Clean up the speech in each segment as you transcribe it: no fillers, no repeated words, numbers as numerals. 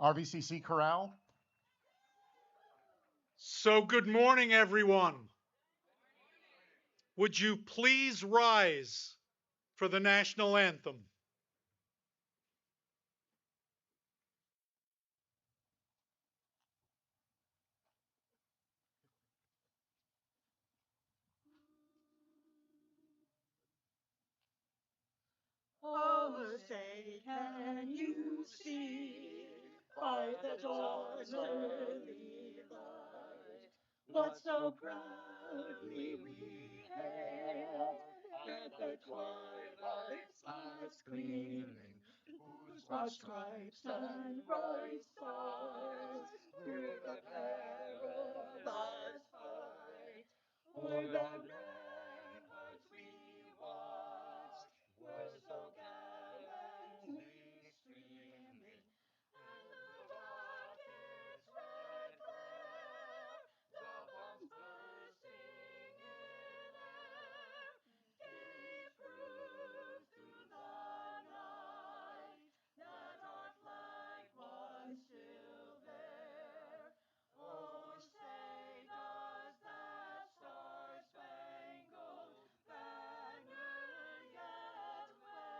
RVCC Corral. So good morning, everyone. Would you please rise for the national anthem? Oh, say, can you see by the dawn's early light what so proudly we hailed at the twilight's last gleaming, whose broad stripes and bright stars through the perilous fight o'er the ramparts we watched were so gallantly streaming, and the rocket's red glare, the bombs bursting in air, gave proof through the night that our flag was still there. Oh, say does that star-spangled banner yet wave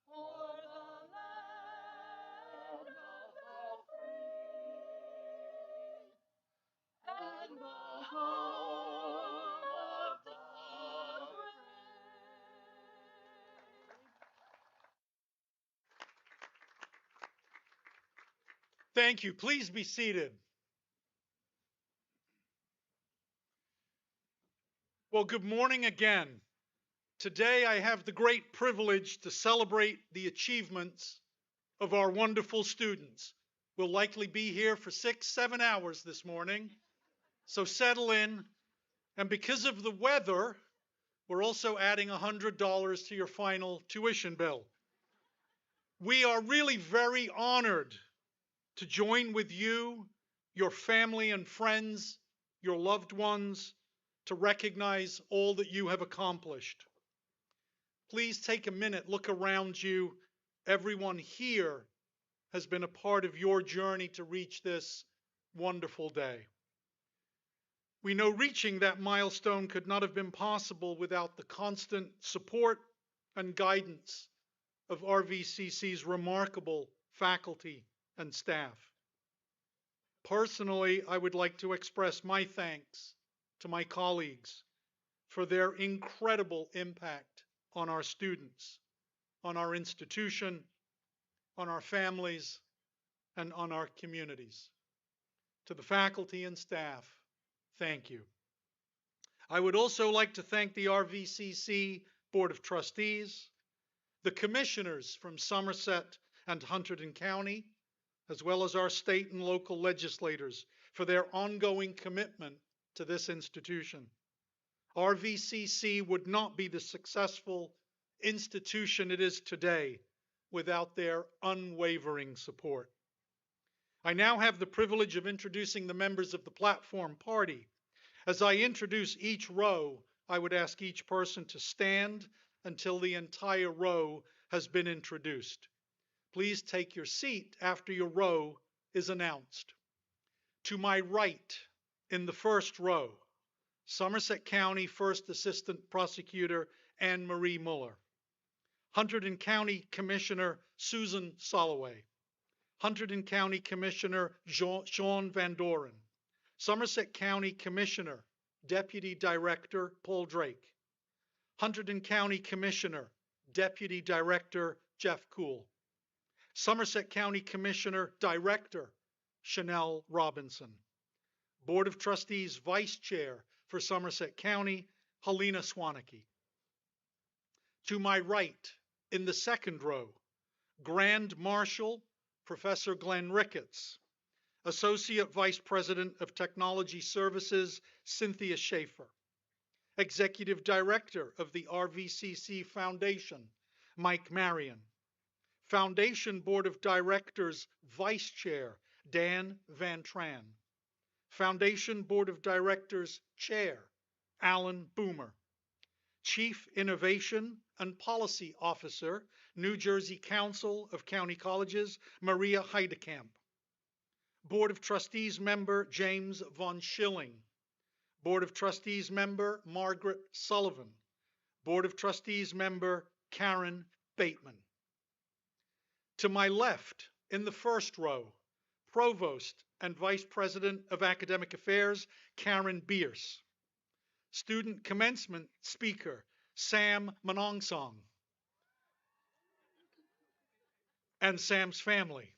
o'er the land of the free and the home of the brave? Thank you. Please be seated. Well, good morning again. Today I have the great privilege to celebrate the achievements of our wonderful students. We'll likely be here for 6-7 hours this morning, so settle in. And because of the weather, we're also adding $100 to your final tuition bill. We are really very honored to join with you, your family and friends, your loved ones, to recognize all that you have accomplished. Please take a minute, look around you. Everyone here has been a part of your journey to reach this wonderful day. We know reaching that milestone could not have been possible without the constant support and guidance of RVCC's remarkable faculty and staff. Personally, I would like to express my thanks to my colleagues for their incredible impact on our students, on our institution, on our families, and on our communities. To the faculty and staff, thank you. I would also like to thank the RVCC Board of Trustees, the commissioners from Somerset and Hunterdon County, as well as our state and local legislators for their ongoing commitment to this institution. RVCC would not be the successful institution it is today without their unwavering support. I now have the privilege of introducing the members of the platform party. As I introduce each row, I would ask each person to stand until the entire row has been introduced. Please take your seat after your row is announced. To my right, in the first row, Somerset County First Assistant Prosecutor Anne Marie Muller, Hunterdon County Commissioner Susan Soloway, Hunterdon County Commissioner Sean Van Doren, Somerset County Commissioner Deputy Director Paul Drake, Hunterdon County Commissioner Deputy Director Jeff Kuhl, Somerset County Commissioner Director Chanel Robinson, Board of Trustees Vice Chair for Somerset County Helena Swaneke. To my right, in the second row, Grand Marshal Professor Glenn Ricketts, Associate Vice President of Technology Services Cynthia Schaefer, Executive Director of the RVCC Foundation Mike Marion, Foundation Board of Directors Vice Chair Dan Van Tran, Foundation Board of Directors Chair Alan Boomer, Chief Innovation and Policy Officer New Jersey Council of County Colleges, Maria Heidekamp. Board of Trustees member, James Von Schilling. Board of Trustees member, Margaret Sullivan. Board of Trustees member, Karen Bateman. To my left, in the first row, Provost and Vice President of Academic Affairs, Karen Bierce. Student Commencement speaker, Sam Manongsong. And Sam's family.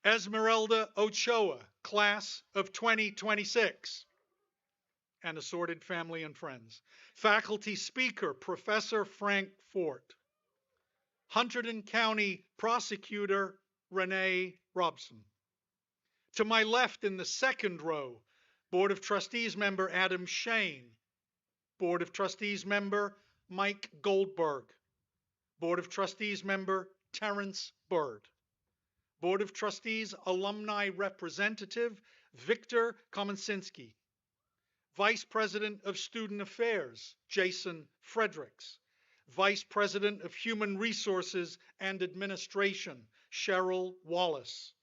Esmeralda Ochoa, class of 2026. And assorted family and friends. Faculty speaker, Professor Frank Fort. Hunterdon County Prosecutor, Renee Robson. To my left in the second row, Board of Trustees member Adam Shane. Board of Trustees member Mike Goldberg. Board of Trustees member Terrence Bird. Board of Trustees alumni representative Victor Komensinski. Vice President of Student Affairs Jason Fredericks. Vice President of Human Resources and Administration Cheryl Wallace.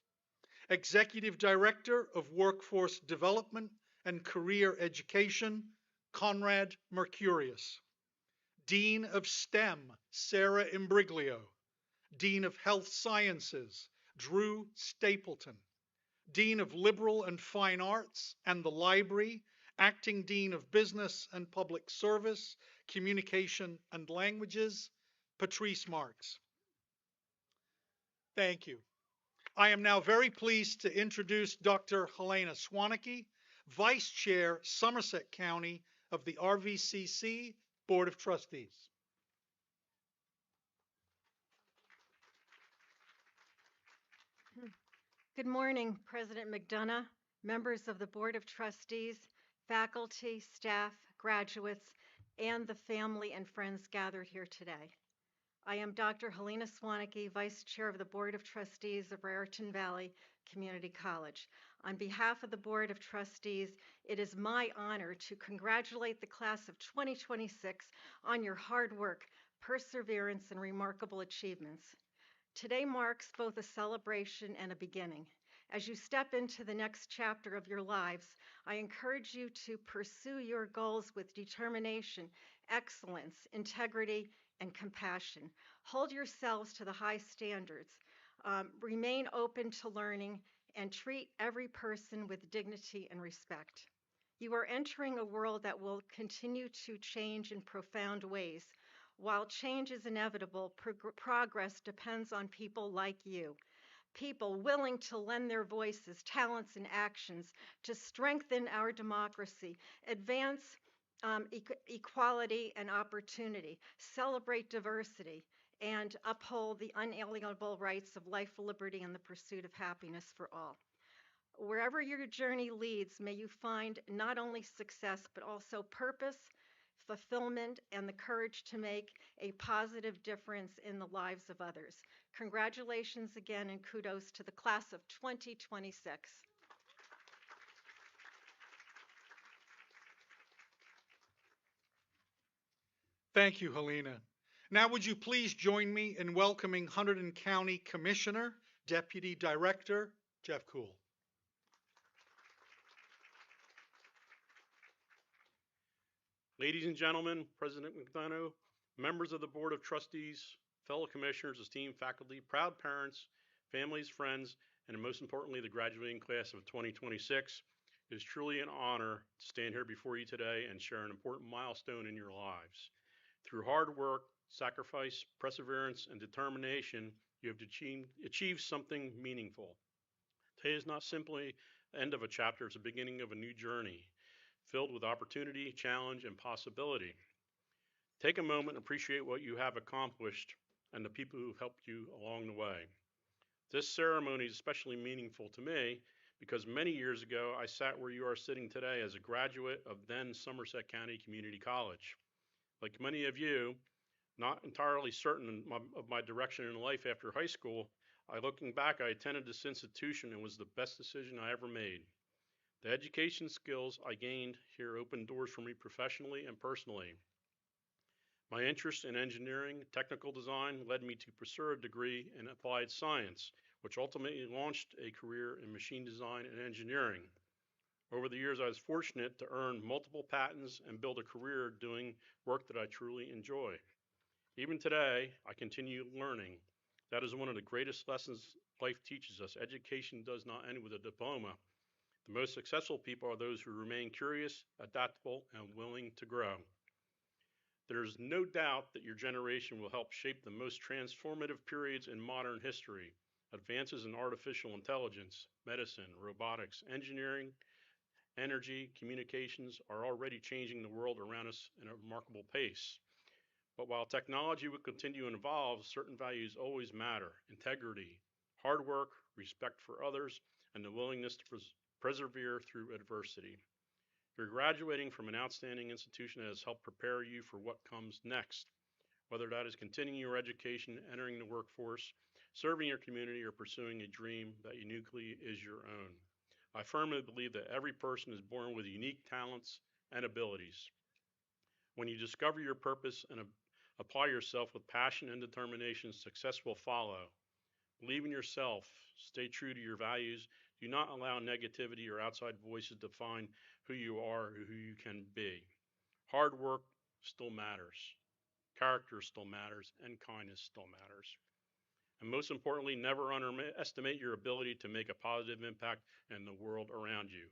Executive Director of Workforce Development and Career Education, Conrad Mercurius. Dean of STEM, Sarah Imbriglio. Dean of Health Sciences, Drew Stapleton. Dean of Liberal and Fine Arts and the Library, Acting Dean of Business and Public Service, Communication and Languages, Patrice Marks. Thank you. I am now very pleased to introduce Dr. Helena Swanecke, Vice Chair, Somerset County of the RVCC Board of Trustees. Good morning, President McDonough, members of the Board of Trustees, faculty, staff, graduates, and the family and friends gathered here today. I am Dr. Helena Swanecke, Vice Chair of the Board of Trustees of Raritan Valley Community College. On behalf of the Board of Trustees, it is my honor to congratulate the class of 2026 on your hard work, perseverance, and remarkable achievements. Today marks both a celebration and a beginning. As you step into the next chapter of your lives, I encourage you to pursue your goals with determination, excellence, integrity, and compassion. Hold yourselves to the high standards. Remain open to learning and treat every person with dignity and respect. You are entering a world that will continue to change in profound ways. While change is inevitable, progress depends on people like you. People willing to lend their voices, talents, and actions to strengthen our democracy, advance equality and opportunity, celebrate diversity, and uphold the unalienable rights of life, liberty, and the pursuit of happiness for all. Wherever your journey leads, may you find not only success, but also purpose, fulfillment, and the courage to make a positive difference in the lives of others. Congratulations again, and kudos to the class of 2026. Thank you, Helena. Now would you please join me in welcoming Hunterdon County Commissioner, Deputy Director, Jeff Kuhl. Ladies and gentlemen, President McDonough, members of the Board of Trustees, fellow commissioners, esteemed faculty, proud parents, families, friends, and most importantly, the graduating class of 2026, it is truly an honor to stand here before you today and share an important milestone in your lives. Through hard work, sacrifice, perseverance, and determination, you have achieved something meaningful. Today is not simply the end of a chapter, it's the beginning of a new journey, filled with opportunity, challenge, and possibility. Take a moment and appreciate what you have accomplished and the people who helped you along the way. This ceremony is especially meaningful to me because many years ago, I sat where you are sitting today as a graduate of then Somerset County Community College. Like many of you, not entirely certain of my direction in life after high school, looking back, I attended this institution and was the best decision I ever made. The education skills I gained here opened doors for me professionally and personally. My interest in engineering, technical design led me to pursue a degree in applied science, which ultimately launched a career in machine design and engineering. Over the years, I was fortunate to earn multiple patents and build a career doing work that I truly enjoy. Even today, I continue learning. That is one of the greatest lessons life teaches us. Education does not end with a diploma. The most successful people are those who remain curious, adaptable, and willing to grow. There is no doubt that your generation will help shape the most transformative periods in modern history. Advances in artificial intelligence, medicine, robotics, engineering, energy, communications are already changing the world around us at a remarkable pace. But while technology will continue to evolve, certain values always matter: integrity, hard work, respect for others, and the willingness to persevere through adversity. You're graduating from an outstanding institution that has helped prepare you for what comes next, whether that is continuing your education, entering the workforce, serving your community, or pursuing a dream that uniquely is your own. I firmly believe that every person is born with unique talents and abilities. When you discover your purpose and apply yourself with passion and determination, success will follow. Believe in yourself, stay true to your values, do not allow negativity or outside voices to define who you are or who you can be. Hard work still matters, character still matters, and kindness still matters. And most importantly, never underestimate your ability to make a positive impact in the world around you.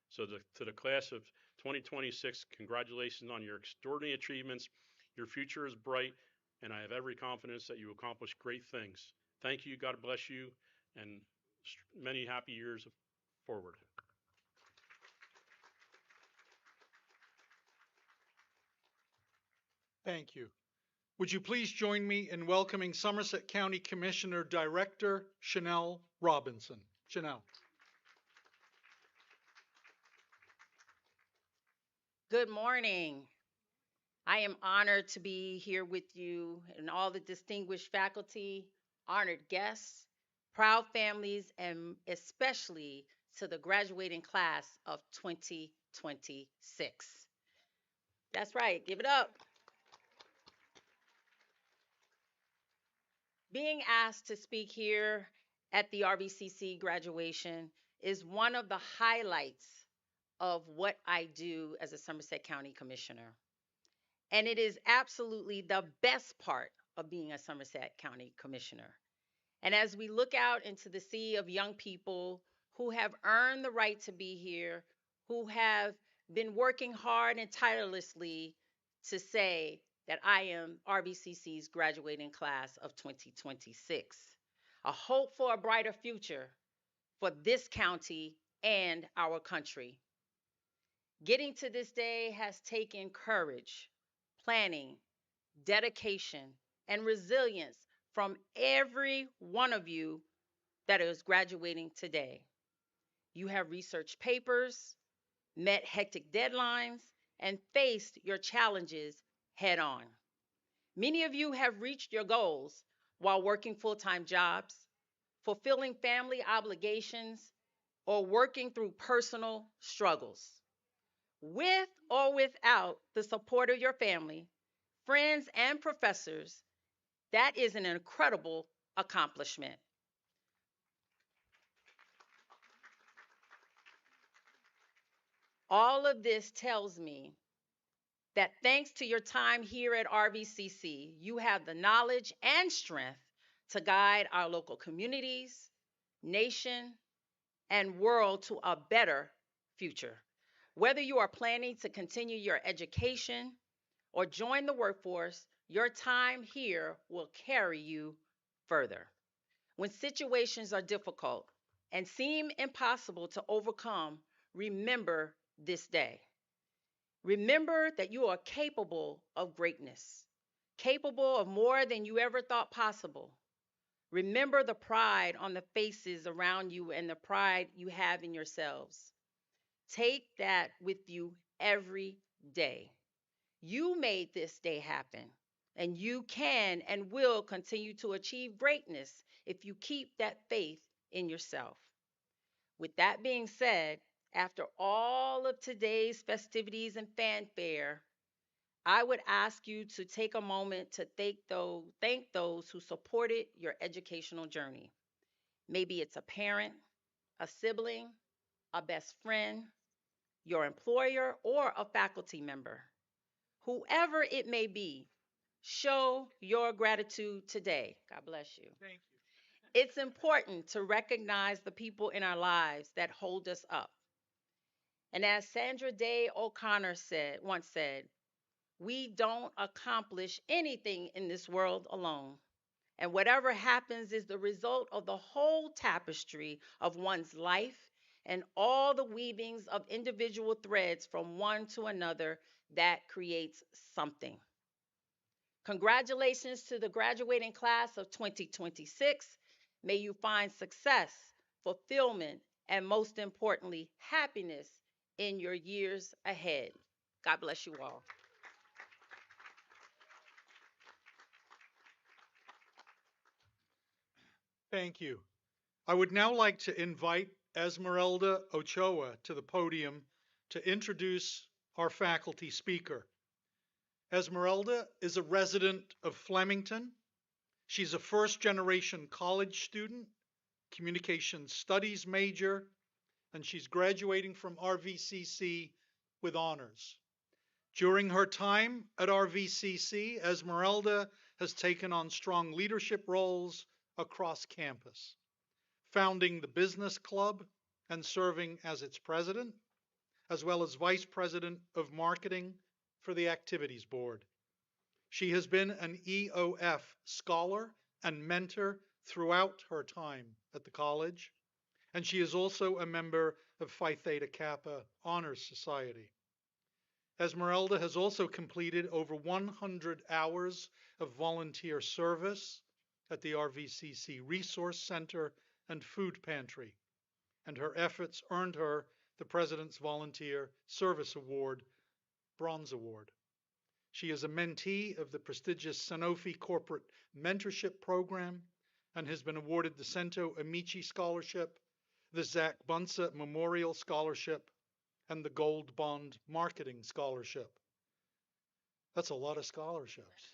So to the class of 2026, congratulations on your extraordinary achievements. Your future is bright, and I have every confidence that you will accomplish great things. Thank you, God bless you, and many happy years forward. Thank you. Would you please join me in welcoming Somerset County Commissioner Director Chanel Robinson? Chanel. Good morning. I am honored to be here with you and all the distinguished faculty, honored guests, proud families, and especially to the graduating class of 2026. That's right, give it up. Being asked to speak here at the RVCC graduation is one of the highlights of what I do as a Somerset County Commissioner. And it is absolutely the best part of being a Somerset County Commissioner. And as we look out into the sea of young people who have earned the right to be here, who have been working hard and tirelessly to say that I am RVCC's graduating class of 2026, a hope for a brighter future for this county and our country. Getting to this day has taken courage, planning, dedication, and resilience from every one of you that is graduating today. You have researched papers, met hectic deadlines, and faced your challenges head on. Many of you have reached your goals while working full-time jobs, fulfilling family obligations, or working through personal struggles. With or without the support of your family, friends, and professors, that is an incredible accomplishment. All of this tells me that thanks to your time here at RVCC, you have the knowledge and strength to guide our local communities, nation, and world to a better future. Whether you are planning to continue your education or join the workforce, your time here will carry you further. When situations are difficult and seem impossible to overcome, remember this day. Remember that you are capable of greatness, capable of more than you ever thought possible. Remember the pride on the faces around you and the pride you have in yourselves. Take that with you every day. You made this day happen, and you can and will continue to achieve greatness if you keep that faith in yourself. With that being said, after all of today's festivities and fanfare, I would ask you to take a moment to thank those who supported your educational journey. Maybe it's a parent, a sibling, a best friend, your employer, or a faculty member. Whoever it may be, show your gratitude today. God bless you. Thank you. It's important to recognize the people in our lives that hold us up. And as Sandra Day O'Connor once said, we don't accomplish anything in this world alone. And whatever happens is the result of the whole tapestry of one's life and all the weavings of individual threads from one to another that creates something. Congratulations to the graduating class of 2026. May you find success, fulfillment, and most importantly, happiness in your years ahead. God bless you all. Thank you. I would now like to invite Esmeralda Ochoa to the podium to introduce our faculty speaker. Esmeralda is a resident of Flemington. She's a first-generation college student, communication studies major, and she's graduating from RVCC with honors. During her time at RVCC, Esmeralda has taken on strong leadership roles across campus, founding the Business Club and serving as its president, as well as vice president of marketing for the Activities Board. She has been an EOF scholar and mentor throughout her time at the college, and she is also a member of Phi Theta Kappa Honors Society. Esmeralda has also completed over 100 hours of volunteer service at the RVCC Resource Center and Food Pantry, and her efforts earned her the President's Volunteer Service Award, Bronze Award. She is a mentee of the prestigious Sanofi Corporate Mentorship Program and has been awarded the Cento Amici Scholarship, the Zach Bunsa Memorial Scholarship, and the Gold Bond Marketing Scholarship. That's a lot of scholarships.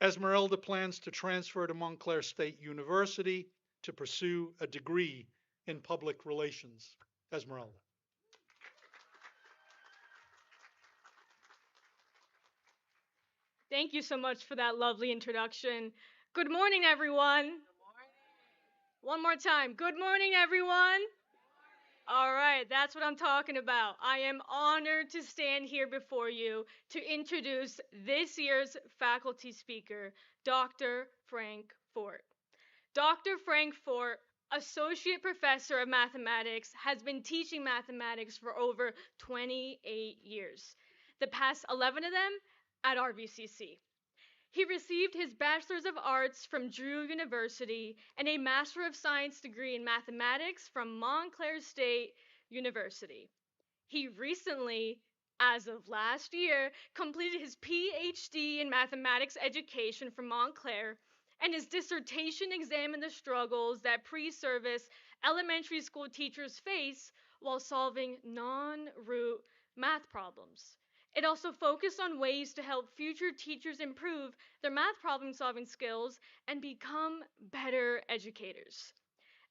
Esmeralda plans to transfer to Montclair State University to pursue a degree in public relations. Esmeralda. Thank you so much for that lovely introduction. Good morning, everyone. One more time. Good morning, everyone. All right, that's what I'm talking about. I am honored to stand here before you to introduce this year's faculty speaker, Dr. Frank Fort. Dr. Frank Fort, Associate Professor of Mathematics, has been teaching mathematics for over 28 years, the past 11 of them at RVCC. He received his Bachelor's of Arts from Drew University and a Master of Science degree in Mathematics from Montclair State University. He recently, as of last year, completed his PhD in Mathematics Education from Montclair, and his dissertation examined the struggles that pre-service elementary school teachers face while solving non-root math problems. It also focused on ways to help future teachers improve their math problem-solving skills and become better educators.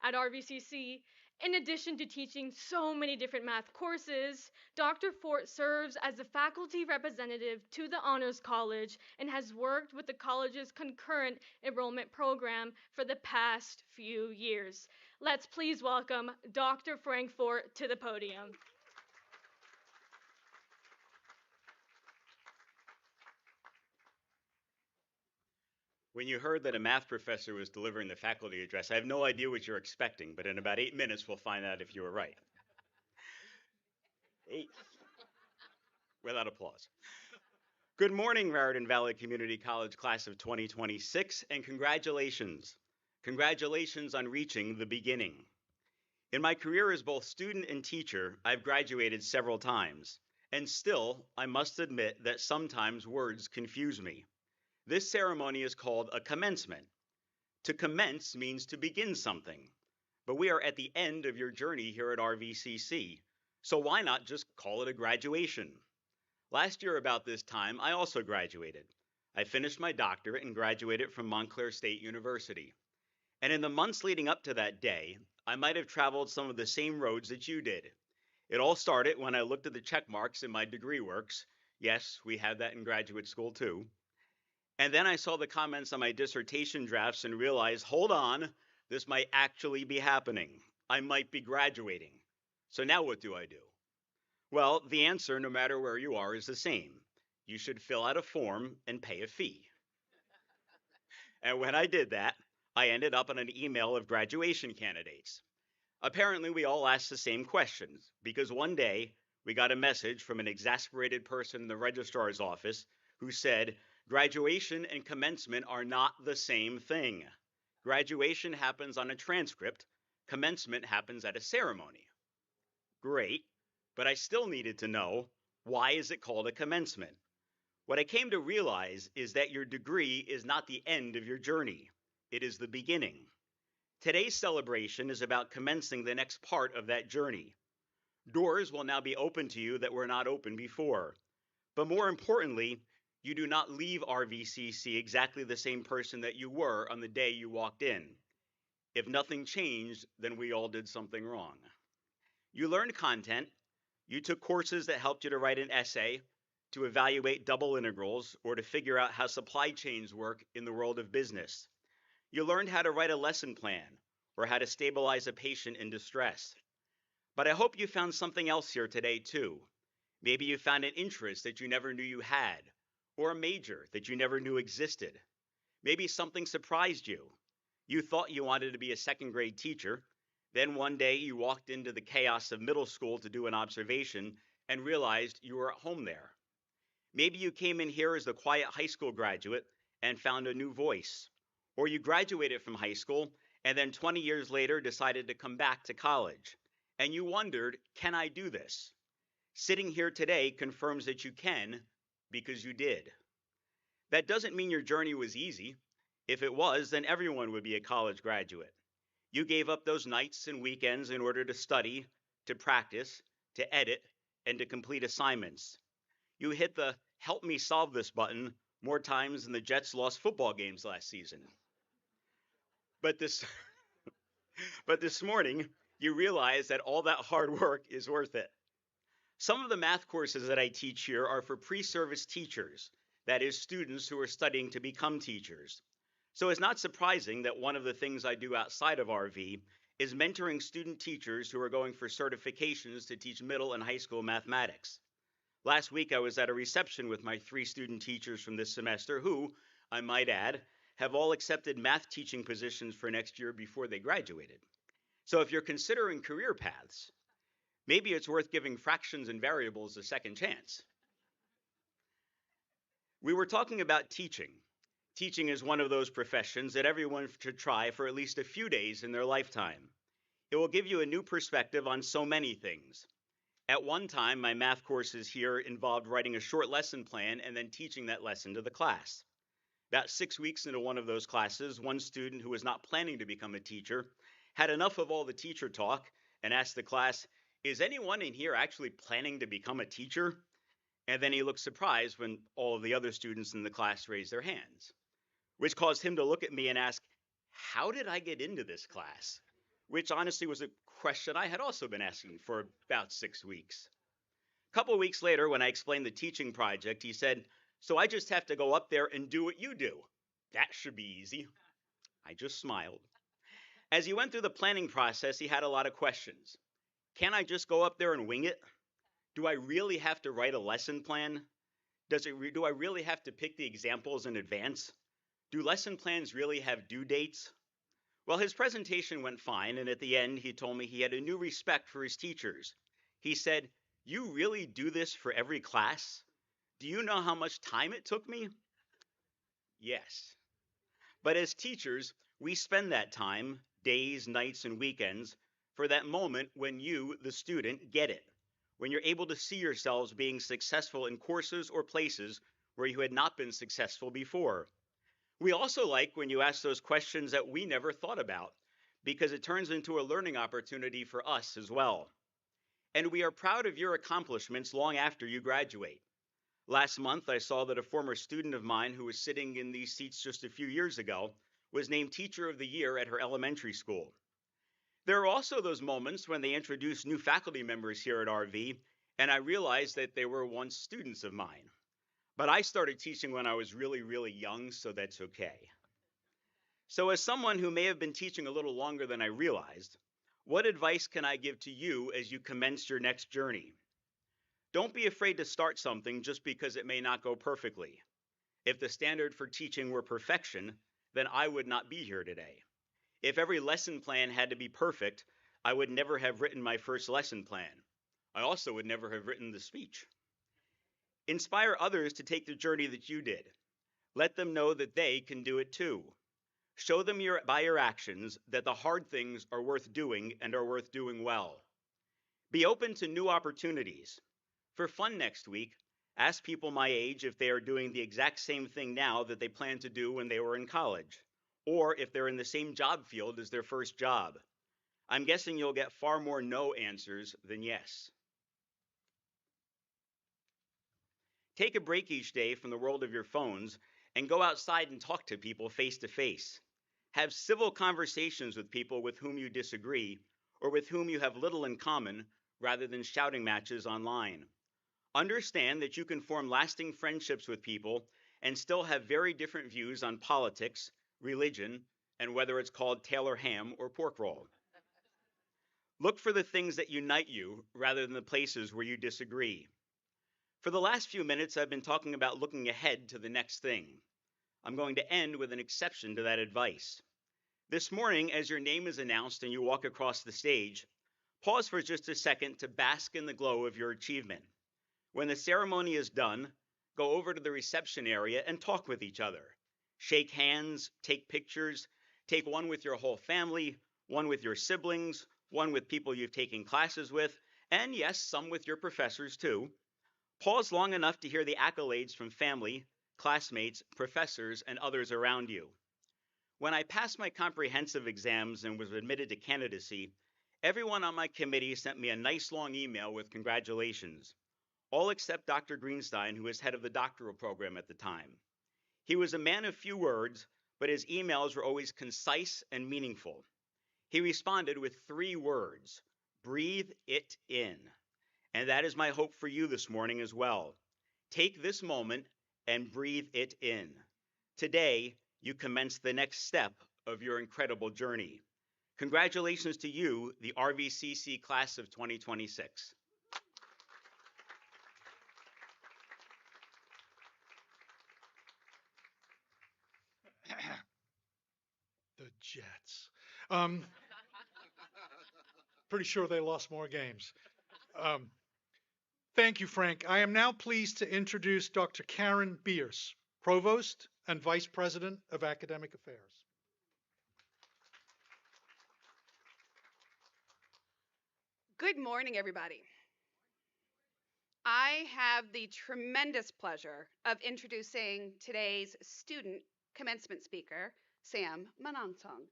At RVCC, in addition to teaching so many different math courses, Dr. Fort serves as the faculty representative to the Honors College and has worked with the college's concurrent enrollment program for the past few years. Let's please welcome Dr. Frank Fort to the podium. When you heard that a math professor was delivering the faculty address, I have no idea what you're expecting, but in about 8 minutes, we'll find out if you were right. 8. Without applause. Good morning, Raritan Valley Community College class of 2026, and congratulations. Congratulations on reaching the beginning. In my career as both student and teacher, I've graduated several times, and still, I must admit that sometimes words confuse me. This ceremony is called a commencement. To commence means to begin something, but we are at the end of your journey here at RVCC, so why not just call it a graduation? Last year, about this time, I also graduated. I finished my doctorate and graduated from Montclair State University. And in the months leading up to that day, I might have traveled some of the same roads that you did. It all started when I looked at the check marks in my degree works. Yes, we had that in graduate school too. And then I saw the comments on my dissertation drafts and realized, hold on, this might actually be happening. I might be graduating. So now what do I do? Well, the answer, no matter where you are, is the same. You should fill out a form and pay a fee. And when I did that, I ended up on an email of graduation candidates. Apparently, we all asked the same questions because one day we got a message from an exasperated person in the registrar's office who said, graduation and commencement are not the same thing. Graduation happens on a transcript, commencement happens at a ceremony. Great, but I still needed to know, why is it called a commencement? What I came to realize is that your degree is not the end of your journey. It is the beginning. Today's celebration is about commencing the next part of that journey. Doors will now be open to you that were not open before. But more importantly, you do not leave RVCC exactly the same person that you were on the day you walked in. If nothing changed, then we all did something wrong. You learned content. You took courses that helped you to write an essay, to evaluate double integrals, or to figure out how supply chains work in the world of business. You learned how to write a lesson plan or how to stabilize a patient in distress. But I hope you found something else here today too. Maybe you found an interest that you never knew you had, or a major that you never knew existed. Maybe something surprised you. You thought you wanted to be a second grade teacher. Then one day you walked into the chaos of middle school to do an observation and realized you were at home there. Maybe you came in here as a quiet high school graduate and found a new voice. Or you graduated from high school and then 20 years later decided to come back to college. And you wondered, can I do this? Sitting here today confirms that you can, because you did. That doesn't mean your journey was easy. If it was, then everyone would be a college graduate. You gave up those nights and weekends in order to study, to practice, to edit, and to complete assignments. You hit the help me solve this button more times than the Jets lost football games last season. But this morning, you realize that all that hard work is worth it. Some of the math courses that I teach here are for pre-service teachers, that is, students who are studying to become teachers. So it's not surprising that one of the things I do outside of RV is mentoring student teachers who are going for certifications to teach middle and high school mathematics. Last week, I was at a reception with my 3 student teachers from this semester who, I might add, have all accepted math teaching positions for next year before they graduated. So if you're considering career paths, maybe it's worth giving fractions and variables a second chance. We were talking about teaching. Teaching is one of those professions that everyone should try for at least a few days in their lifetime. It will give you a new perspective on so many things. At one time, my math courses here involved writing a short lesson plan and then teaching that lesson to the class. About 6 weeks into one of those classes, one student who was not planning to become a teacher had enough of all the teacher talk and asked the class, "Is anyone in here actually planning to become a teacher?" And then he looked surprised when all of the other students in the class raised their hands, which caused him to look at me and ask, "How did I get into this class?" Which honestly was a question I had also been asking for about 6 weeks. A couple weeks later, when I explained the teaching project, he said, "So I just have to go up there and do what you do. That should be easy." I just smiled. As he went through the planning process, he had a lot of questions. Can I just go up there and wing it? Do I really have to write a lesson plan? Do I really have to pick the examples in advance? Do lesson plans really have due dates? Well, his presentation went fine, and at the end, he told me he had a new respect for his teachers. He said, "You really do this for every class? Do you know how much time it took me?" Yes. But as teachers, we spend that time, days, nights, and weekends, for that moment when you, the student, get it. When you're able to see yourselves being successful in courses or places where you had not been successful before. We also like when you ask those questions that we never thought about, because it turns into a learning opportunity for us as well. And we are proud of your accomplishments long after you graduate. Last month, I saw that a former student of mine who was sitting in these seats just a few years ago was named Teacher of the Year at her elementary school. There are also those moments when they introduce new faculty members here at RV, and I realized that they were once students of mine. But I started teaching when I was really, really young, so that's okay. So, as someone who may have been teaching a little longer than I realized, what advice can I give to you as you commence your next journey? Don't be afraid to start something just because it may not go perfectly. If the standard for teaching were perfection, then I would not be here today. If every lesson plan had to be perfect, I would never have written my first lesson plan. I also would never have written the speech. Inspire others to take the journey that you did. Let them know that they can do it too. Show them by your actions that the hard things are worth doing and are worth doing well. Be open to new opportunities. For fun next week, ask people my age if they are doing the exact same thing now that they planned to do when they were in college, or if they're in the same job field as their first job. I'm guessing you'll get far more no answers than yes. Take a break each day from the world of your phones and go outside and talk to people face to face. Have civil conversations with people with whom you disagree or with whom you have little in common rather than shouting matches online. Understand that you can form lasting friendships with people and still have very different views on politics, religion, and whether it's called Taylor ham or pork roll. Look for the things that unite you rather than the places where you disagree. For the last few minutes, I've been talking about looking ahead to the next thing. I'm going to end with an exception to that advice. This morning, as your name is announced and you walk across the stage, pause for just a second to bask in the glow of your achievement. When the ceremony is done, go over to the reception area and talk with each other. Shake hands, take pictures, take one with your whole family, one with your siblings, one with people you've taken classes with, and yes, some with your professors too. Pause long enough to hear the accolades from family, classmates, professors, and others around you. When I passed my comprehensive exams and was admitted to candidacy, everyone on my committee sent me a nice long email with congratulations, all except Dr. Greenstein, who was head of the doctoral program at the time. He was a man of few words, but his emails were always concise and meaningful. He responded with 3 words: breathe it in. And that is my hope for you this morning as well. Take this moment and breathe it in. Today, you commence the next step of your incredible journey. Congratulations to you, the RVCC class of 2026. The Jets. Pretty sure they lost more games. Thank you, Frank. I am now pleased to introduce Dr. Karen Bierce, Provost and Vice President of Academic Affairs. Good morning, everybody. I have the tremendous pleasure of introducing today's student commencement speaker, Sam Manansong.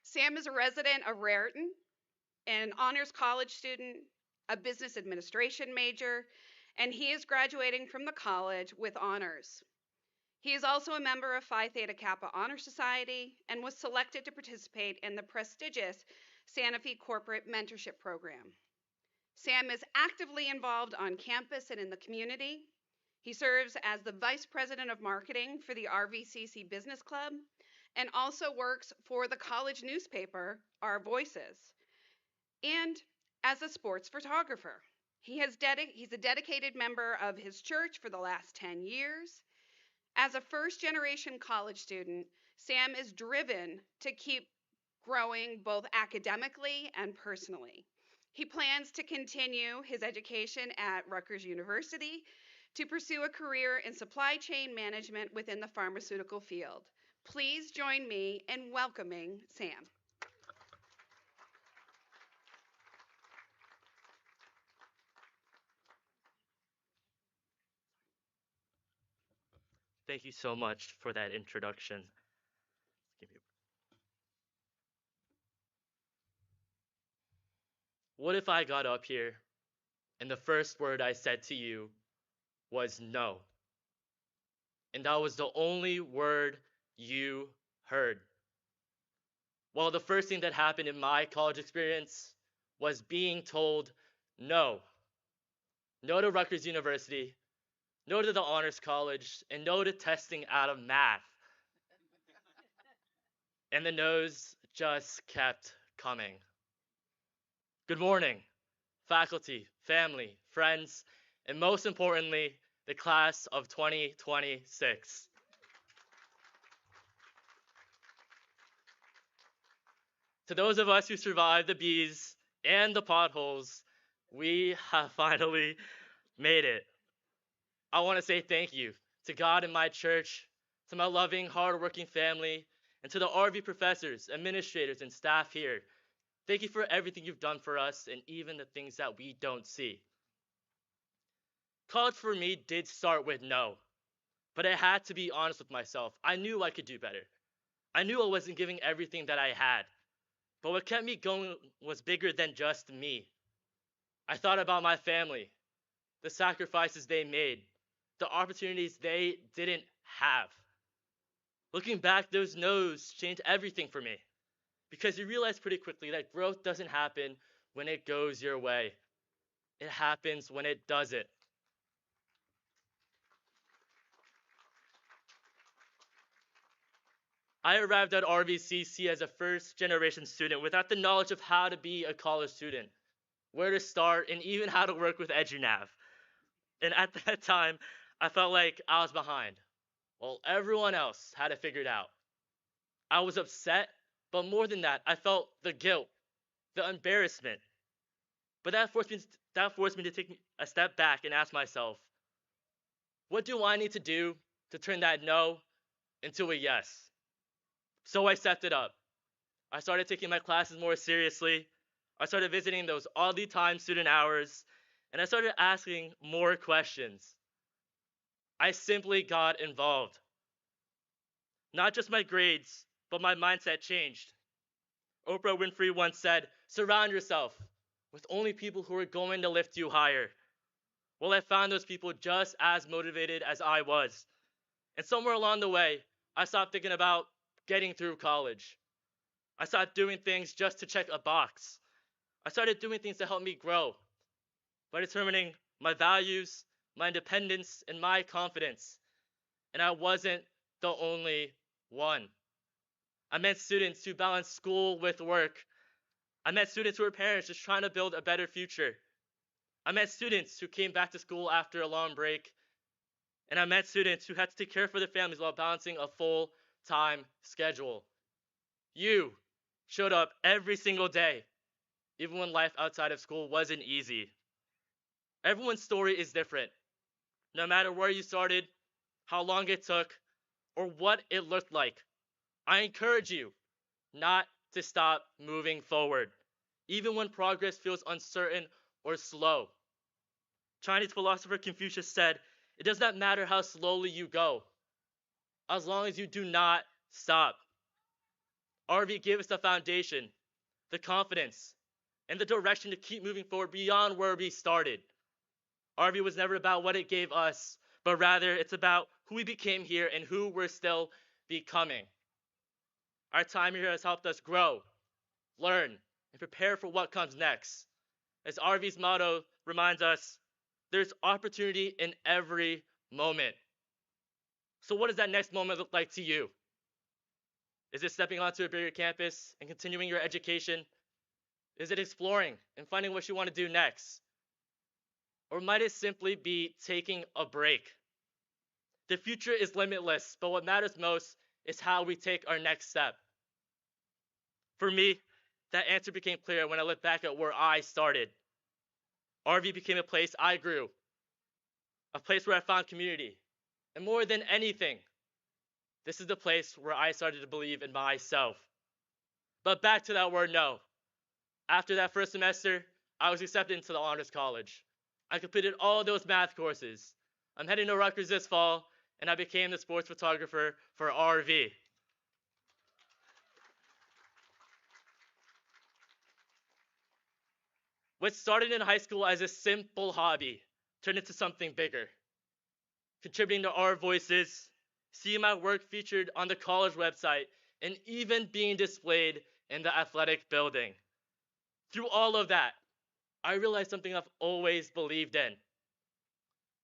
Sam is a resident of Raritan, an honors college student, a business administration major, and he is graduating from the college with honors. He is also a member of Phi Theta Kappa Honor Society and was selected to participate in the prestigious Santa Fe Corporate Mentorship Program. Sam is actively involved on campus and in the community. He serves as the Vice President of Marketing for the RVCC Business Club and also works for the college newspaper, Our Voices, and as a sports photographer. He's a dedicated member of his church for the last 10 years. As a first-generation college student, Sam is driven to keep growing both academically and personally. He plans to continue his education at Rutgers University to pursue a career in supply chain management within the pharmaceutical field. Please join me in welcoming Sam. Thank you so much for that introduction. What if I got up here and the first word I said to you was no? And that was the only word you heard. Well, the first thing that happened in my college experience was being told no. No to Rutgers University, no to the Honors College, and no to testing out of math. And the no's just kept coming. Good morning, faculty, family, friends, and most importantly, the class of 2026. To those of us who survived the bees and the potholes, we have finally made it. I want to say thank you to God and my church, to my loving, hardworking family, and to the RV professors, administrators, and staff here. Thank you for everything you've done for us and even the things that we don't see. College for me did start with no, but I had to be honest with myself. I knew I could do better. I knew I wasn't giving everything that I had. But what kept me going was bigger than just me. I thought about my family, the sacrifices they made, the opportunities they didn't have. Looking back, those no's changed everything for me because you realize pretty quickly that growth doesn't happen when it goes your way. It happens when it doesn't. I arrived at RVCC as a first-generation student without the knowledge of how to be a college student, where to start, and even how to work with EduNav. And at that time, I felt like I was behind. Well, everyone else had it figured out. I was upset, but more than that, I felt the guilt, the embarrassment. But that forced me to take a step back and ask myself, what do I need to do to turn that no into a yes? So I stepped it up. I started taking my classes more seriously. I started visiting those oddly timed student hours, and I started asking more questions. I simply got involved. Not just my grades, but my mindset changed. Oprah Winfrey once said, surround yourself with only people who are going to lift you higher. Well, I found those people just as motivated as I was. And somewhere along the way, I stopped thinking about getting through college. I stopped doing things just to check a box. I started doing things to help me grow by determining my values, my independence, and my confidence. And I wasn't the only one. I met students who balanced school with work. I met students who were parents just trying to build a better future. I met students who came back to school after a long break. And I met students who had to take care for their families while balancing a full-time schedule. You showed up every single day, even when life outside of school wasn't easy. Everyone's story is different. No matter where you started, how long it took, or what it looked like, I encourage you not to stop moving forward, even when progress feels uncertain or slow. Chinese philosopher Confucius said, it does not matter how slowly you go, as long as you do not stop. RV gave us the foundation, the confidence, and the direction to keep moving forward beyond where we started. RV was never about what it gave us, but rather it's about who we became here and who we're still becoming. Our time here has helped us grow, learn, and prepare for what comes next. As RV's motto reminds us, there's opportunity in every moment. So what does that next moment look like to you? Is it stepping onto a bigger campus and continuing your education? Is it exploring and finding what you want to do next? Or might it simply be taking a break? The future is limitless, but what matters most is how we take our next step. For me, that answer became clear when I looked back at where I started. RV became a place I grew, a place where I found community, and more than anything, this is the place where I started to believe in myself. But back to that word no. After that first semester, I was accepted into the Honors College. I completed all those math courses. I'm heading to Rutgers this fall, and I became the sports photographer for RV. What started in high school as a simple hobby turned into something bigger, contributing to our voices, seeing my work featured on the college website, and even being displayed in the athletic building. Through all of that, I realized something I've always believed in: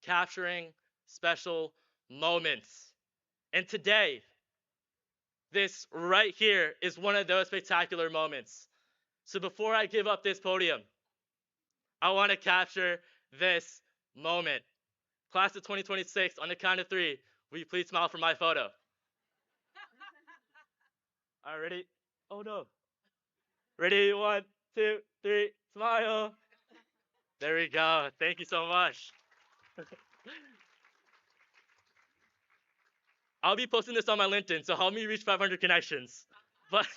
capturing special moments. And today, this right here is one of those spectacular moments. So before I give up this podium, I want to capture this moment. Class of 2026, on the count of 3, will you please smile for my photo? All right, ready? Oh no. Ready? 1, 2, 3, smile. There we go. Thank you so much. I'll be posting this on my LinkedIn, so help me reach 500 connections. But,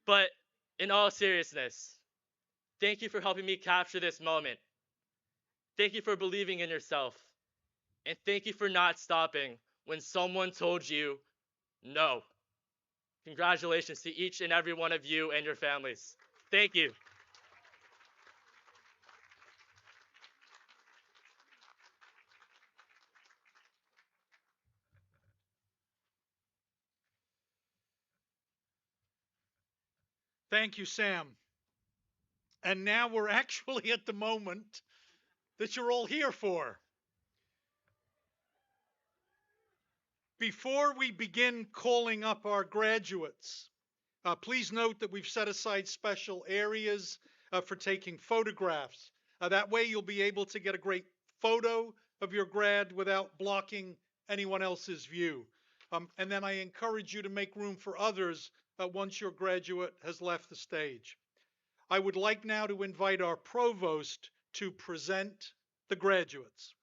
but in all seriousness, thank you for helping me capture this moment. Thank you for believing in yourself. And thank you for not stopping when someone told you no. Congratulations to each and every one of you and your families. Thank you. Thank you, Sam. And now we're actually at the moment that you're all here for. Before we begin calling up our graduates, please note that we've set aside special areas for taking photographs. That way you'll be able to get a great photo of your grad without blocking anyone else's view. And then I encourage you to make room for others once your graduate has left the stage. I would like now to invite our provost to present the graduates.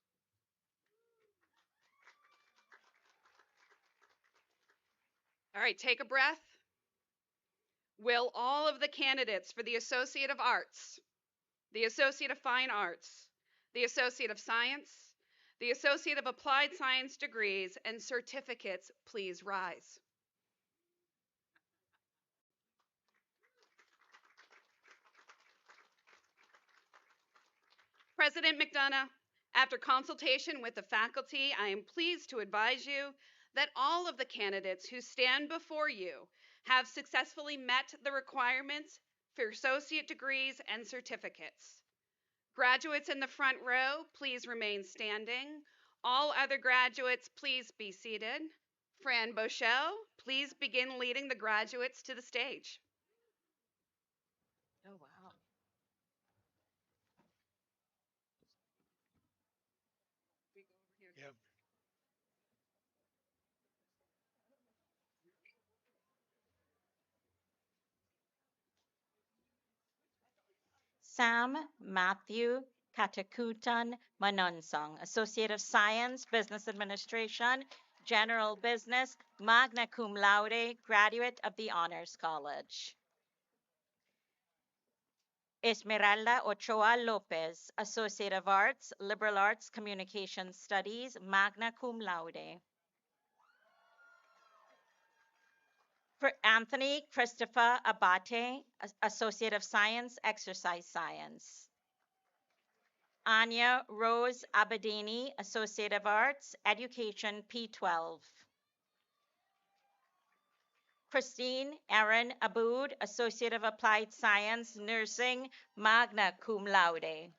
All right, take a breath. Will all of the candidates for the Associate of Arts, the Associate of Fine Arts, the Associate of Science, the Associate of Applied Science degrees and certificates please rise? President McDonough, after consultation with the faculty, I am pleased to advise you that all of the candidates who stand before you have successfully met the requirements for associate degrees and certificates. Graduates in the front row, please remain standing. All other graduates, please be seated. Fran Bochelle, please begin leading the graduates to the stage. Oh, wow. Yeah. Sam Matthew Katakutan Manonsong, Associate of Science, Business Administration, General Business, magna cum laude, graduate of the Honors College. Esmeralda Ochoa Lopez, Associate of Arts, Liberal Arts Communication Studies, magna cum laude. For Anthony Christopher Abate, Associate of Science, Exercise Science. Anya Rose Abadini, Associate of Arts, Education, P12. Christine Erin Aboud, Associate of Applied Science, Nursing, magna cum laude.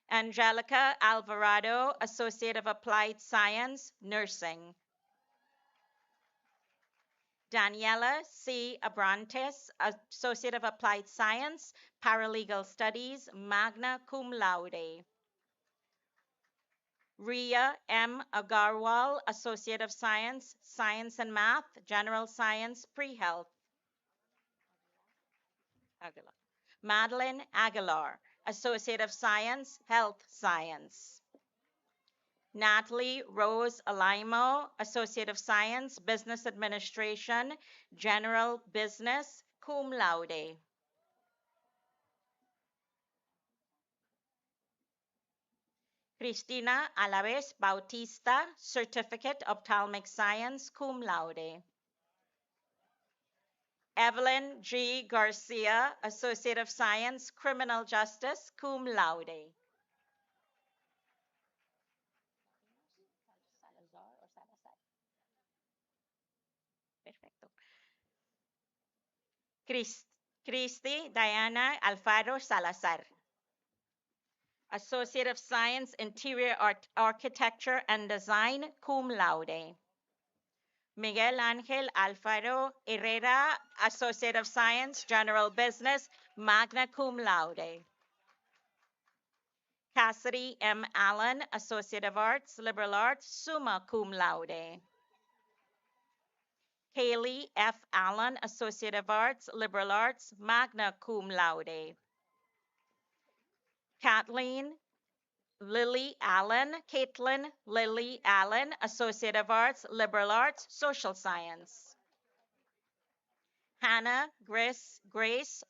Angelica Alvarado, Associate of Applied Science, Nursing. Daniela C. Abrantes, Associate of Applied Science, Paralegal Studies, magna cum laude. Ria M. Agarwal, Associate of Science, Science and Math, General Science, Pre-Health. Aguilar. Madeline Aguilar, Associate of Science, Health Science. Natalie Rose Alaimo, Associate of Science, Business Administration, General Business, cum laude. Cristina Alaves Bautista, Certificate Ophthalmic Science, cum laude. Evelyn G. Garcia, Associate of Science, Criminal Justice, cum laude. Perfecto. Christy Diana Alfaro Salazar, Associate of Science, Interior Architecture and Design, cum laude. Miguel Ángel Alfaro Herrera, Associate of Science, General Business, magna cum laude. Cassidy M. Allen, Associate of Arts, Liberal Arts, summa cum laude. Haley F. Allen, Associate of Arts, Liberal Arts, magna cum laude. Caitlin Lily Allen, Associate of Arts, Liberal Arts, Social Science. Hannah Grace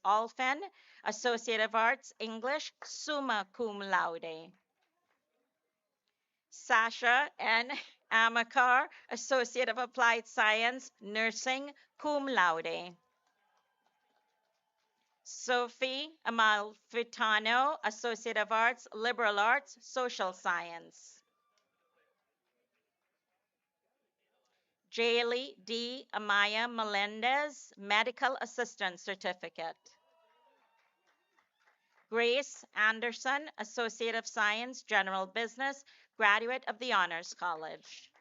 Alphen, Associate of Arts, English, summa cum laude. Sasha N. Amakar, Associate of Applied Science, Nursing, cum laude. Sophie Amalfitano, Associate of Arts, Liberal Arts, Social Science. Jaylee D. Amaya Melendez, Medical Assistant Certificate. Grace Anderson, Associate of Science, General Business, graduate of the Honors College.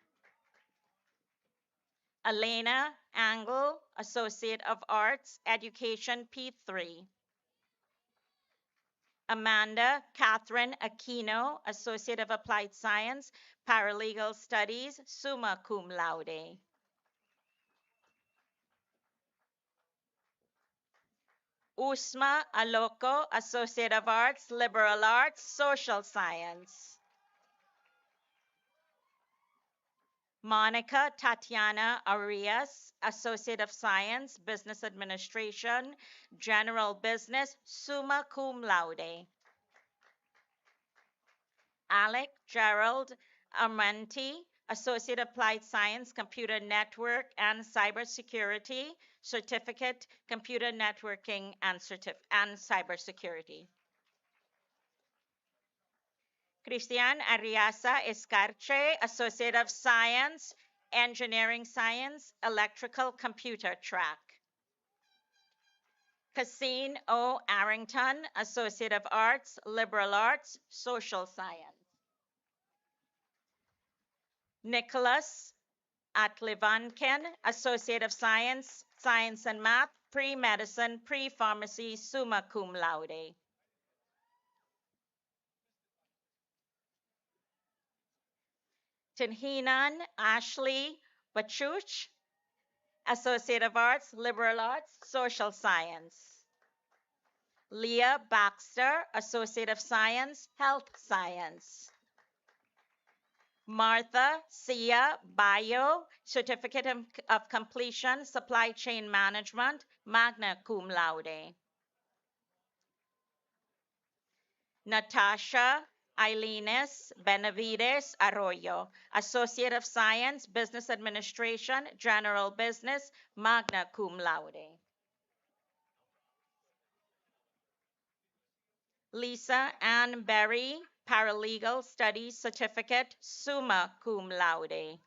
Elena Angle, Associate of Arts, Education P3. Amanda Catherine Aquino, Associate of Applied Science, Paralegal Studies, summa cum laude. Usma Aloko, Associate of Arts, Liberal Arts, Social Science. Monica Tatiana Arias, Associate of Science, Business Administration, General Business, summa cum laude. Alec Gerald Armenti, Associate Applied Science, Computer Network and Cybersecurity, Certificate, Computer Networking and Cybersecurity. Cristian Arriaza Escarche, Associate of Science, Engineering Science, Electrical Computer Track. Cassine O. Arrington, Associate of Arts, Liberal Arts, Social Science. Nicholas Atlivanken, Associate of Science, Science and Math, Pre-Medicine, Pre-Pharmacy, summa cum laude. Tinhinan Ashley Bachuch, Associate of Arts, Liberal Arts, Social Science. Leah Baxter, Associate of Science, Health Science. Martha Sia Bayo, Certificate of Completion, Supply Chain Management, magna cum laude. Natasha Eilenis Benavides Arroyo, Associate of Science, Business Administration, General Business, magna cum laude. Lisa Ann Berry, Paralegal Studies Certificate, summa cum laude.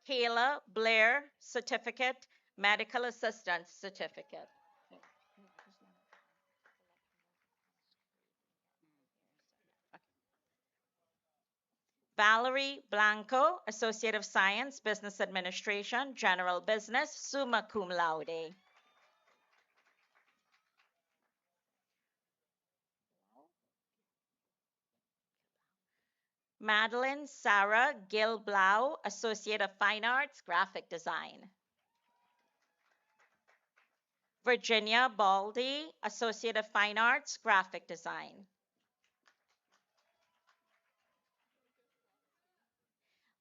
Kayla Blair, Certificate, Medical Assistant Certificate. Valerie Blanco, Associate of Science, Business Administration, General Business, summa cum laude. Madeline Sarah Gilblau, Associate of Fine Arts, Graphic Design. Virginia Baldy, Associate of Fine Arts, Graphic Design.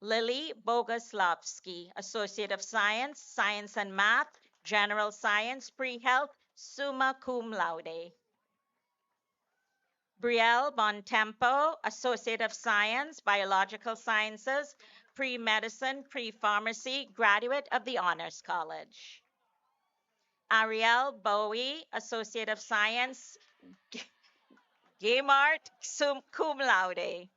Lily Boguslavsky, Associate of Science, Science and Math, General Science, Pre-Health, summa cum laude. Brielle Bontempo, Associate of Science, Biological Sciences, Pre-Medicine, Pre-Pharmacy, graduate of the Honors College. Ariel Bowie, Associate of Science, Game Art, cum laude.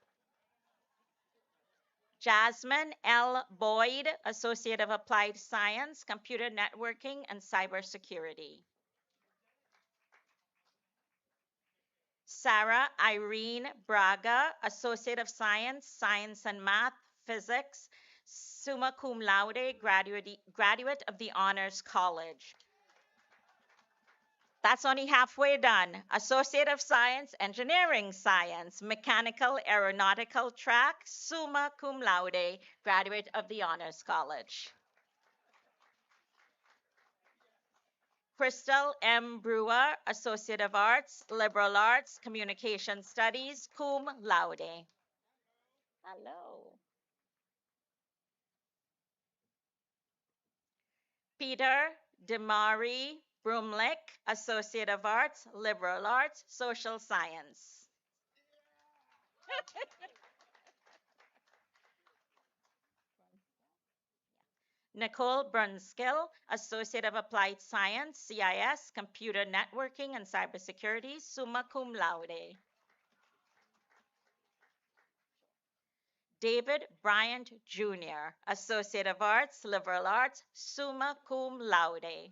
Jasmine L. Boyd, Associate of Applied Science, Computer Networking and Cybersecurity. Sarah Irene Braga, Associate of Science, Science and Math, Physics, summa cum laude, graduate of the Honors College. That's only halfway done. Associate of Science, Engineering Science, Mechanical Aeronautical track, summa cum laude, graduate of the Honors College. Crystal M. Brewer, Associate of Arts, Liberal Arts, Communication Studies, cum laude. Hello. Peter Demari Brumlick, Associate of Arts, Liberal Arts, Social Science. Nicole Brunskill, Associate of Applied Science, CIS, Computer Networking and Cybersecurity, summa cum laude. David Bryant Jr., Associate of Arts, Liberal Arts, summa cum laude.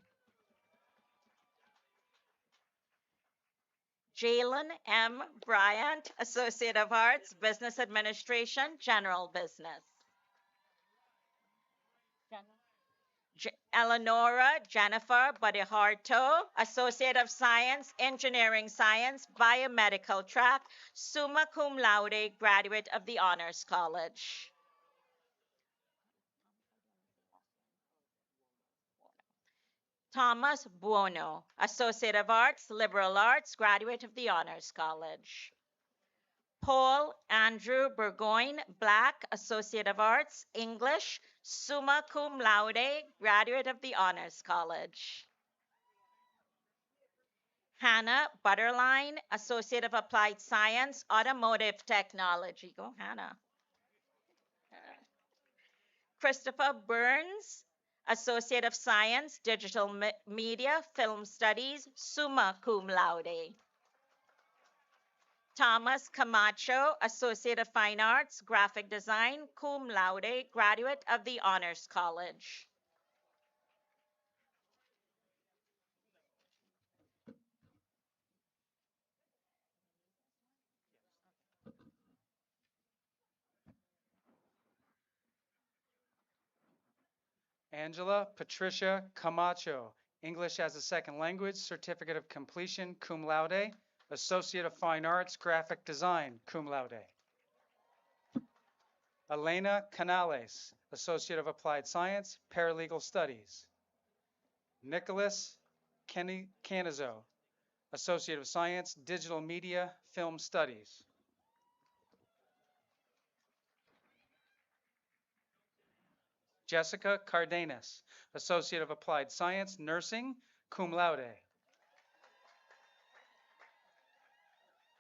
Jalen M. Bryant, Associate of Arts, Business Administration, General Business. Eleonora Jennifer Badiharto, Associate of Science, Engineering Science, Biomedical track, summa cum laude, graduate of the Honors College. Thomas Buono, Associate of Arts, Liberal Arts, graduate of the Honors College. Paul Andrew Burgoyne Black, Associate of Arts, English, summa cum laude, graduate of the Honors College. Hannah Butterline, Associate of Applied Science, Automotive Technology. Go, Hannah. Christopher Burns, Associate of Science, Digital Media, Film Studies, summa cum laude. Thomas Camacho, Associate of Fine Arts, Graphic Design, cum laude, graduate of the Honors College. Angela Patricia Camacho, English as a Second Language, Certificate of Completion, cum laude, Associate of Fine Arts, Graphic Design, cum laude. Elena Canales, Associate of Applied Science, Paralegal Studies. Nicholas Canizo, Associate of Science, Digital Media, Film Studies. Jessica Cardenas, Associate of Applied Science, Nursing, cum laude.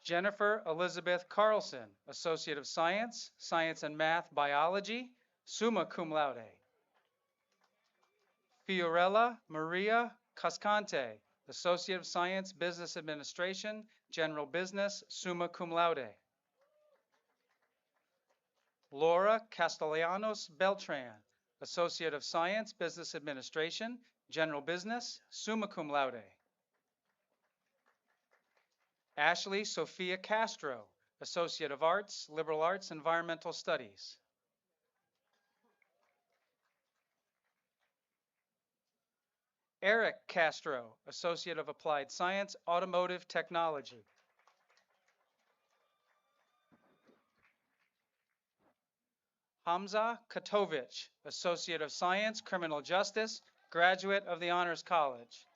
Jennifer Elizabeth Carlson, Associate of Science, Science and Math, Biology, summa cum laude. Fiorella Maria Cascante, Associate of Science, Business Administration, General Business, summa cum laude. Laura Castellanos Beltran, Associate of Science, Business Administration, General Business, summa cum laude. Ashley Sophia Castro, Associate of Arts, Liberal Arts, Environmental Studies. Eric Castro, Associate of Applied Science, Automotive Technology. Hamza Katovich, Associate of Science, Criminal Justice, graduate of the Honors College.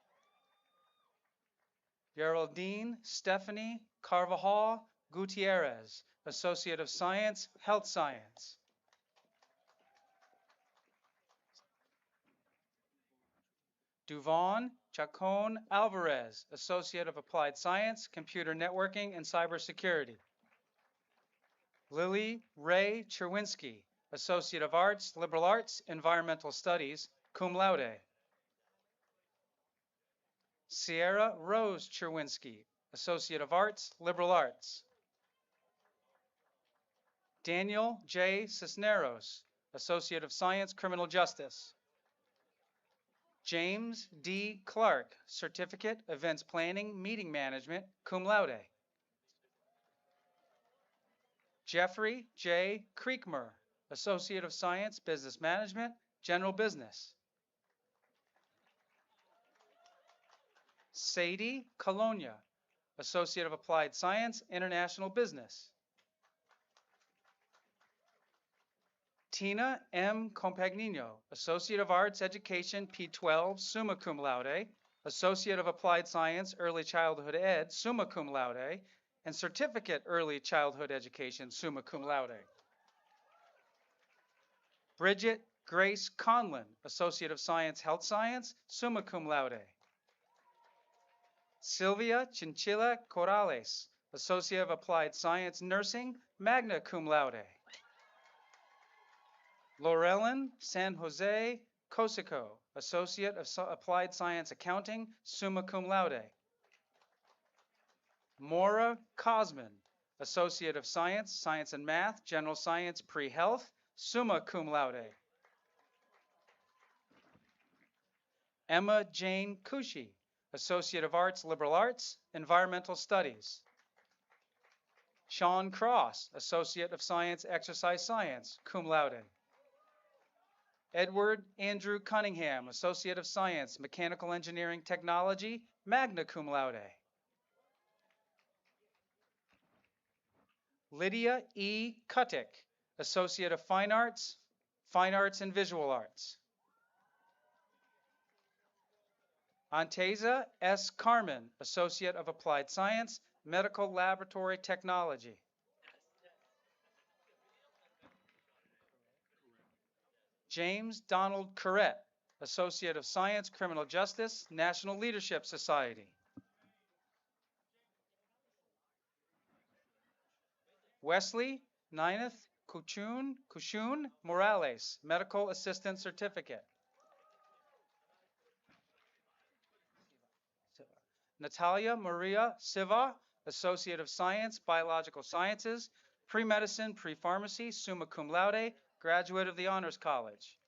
Geraldine Stephanie Carvajal Gutierrez, Associate of Science, Health Science. Duvon Chacon Alvarez, Associate of Applied Science, Computer Networking and Cybersecurity. Lily Ray Cherwinski, Associate of Arts, Liberal Arts, Environmental Studies, cum laude. Sierra Rose Cherwinski, Associate of Arts, Liberal Arts. Daniel J. Cisneros, Associate of Science, Criminal Justice. James D. Clark, Certificate, Events Planning, Meeting Management, cum laude. Jeffrey J. Creekmer, Associate of Science, Business Management, General Business. Sadie Colonia, Associate of Applied Science, International Business. Tina M. Compagnino, Associate of Arts Education, P12, summa cum laude, Associate of Applied Science, Early Childhood Ed, summa cum laude, and Certificate Early Childhood Education, summa cum laude. Bridget Grace Conlon, Associate of Science, Health Science, summa cum laude. Sylvia Chinchilla Corrales, Associate of Applied Science, Nursing, magna cum laude. Laurelyn San Jose Cosico, Associate of Applied Science Accounting, summa cum laude. Maura Cosman, Associate of Science, Science and Math, General Science, Pre-Health, summa cum laude. Emma Jane Cushy, Associate of Arts, Liberal Arts, Environmental Studies. Sean Cross, Associate of Science, Exercise Science, cum laude. Edward Andrew Cunningham, Associate of Science, Mechanical Engineering Technology, magna cum laude. Lydia E. Kutik, Associate of Fine Arts and Visual Arts. Anteza S. Carmen, Associate of Applied Science, Medical Laboratory Technology. James Donald Corrett, Associate of Science, Criminal Justice, National Leadership Society. Wesley Nineth Kushun Morales, Medical Assistant Certificate. Natalia Maria Siva, Associate of Science, Biological Sciences, Pre-Medicine, Pre-Pharmacy, summa cum laude, graduate of the Honors College.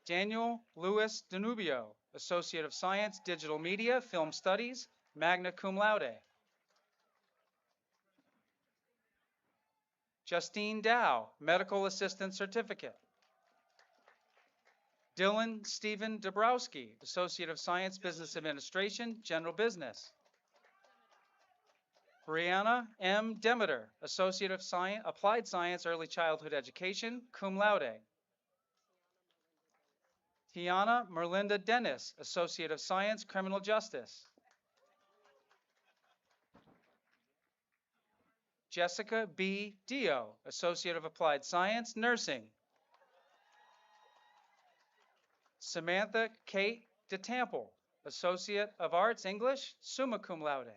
Daniel Louis Danubio, Associate of Science, Digital Media, Film Studies, magna cum laude. Justine Dow, Medical Assistant Certificate. Dylan Stephen Dabrowski, Associate of Science, Business Administration, General Business. Brianna M. Demeter, Associate of Science, Applied Science, Early Childhood Education, cum laude. Tiana Merlinda Dennis, Associate of Science, Criminal Justice. Jessica B. Dio, Associate of Applied Science, Nursing. Samantha Kate DeTample, Associate of Arts, English, summa cum laude.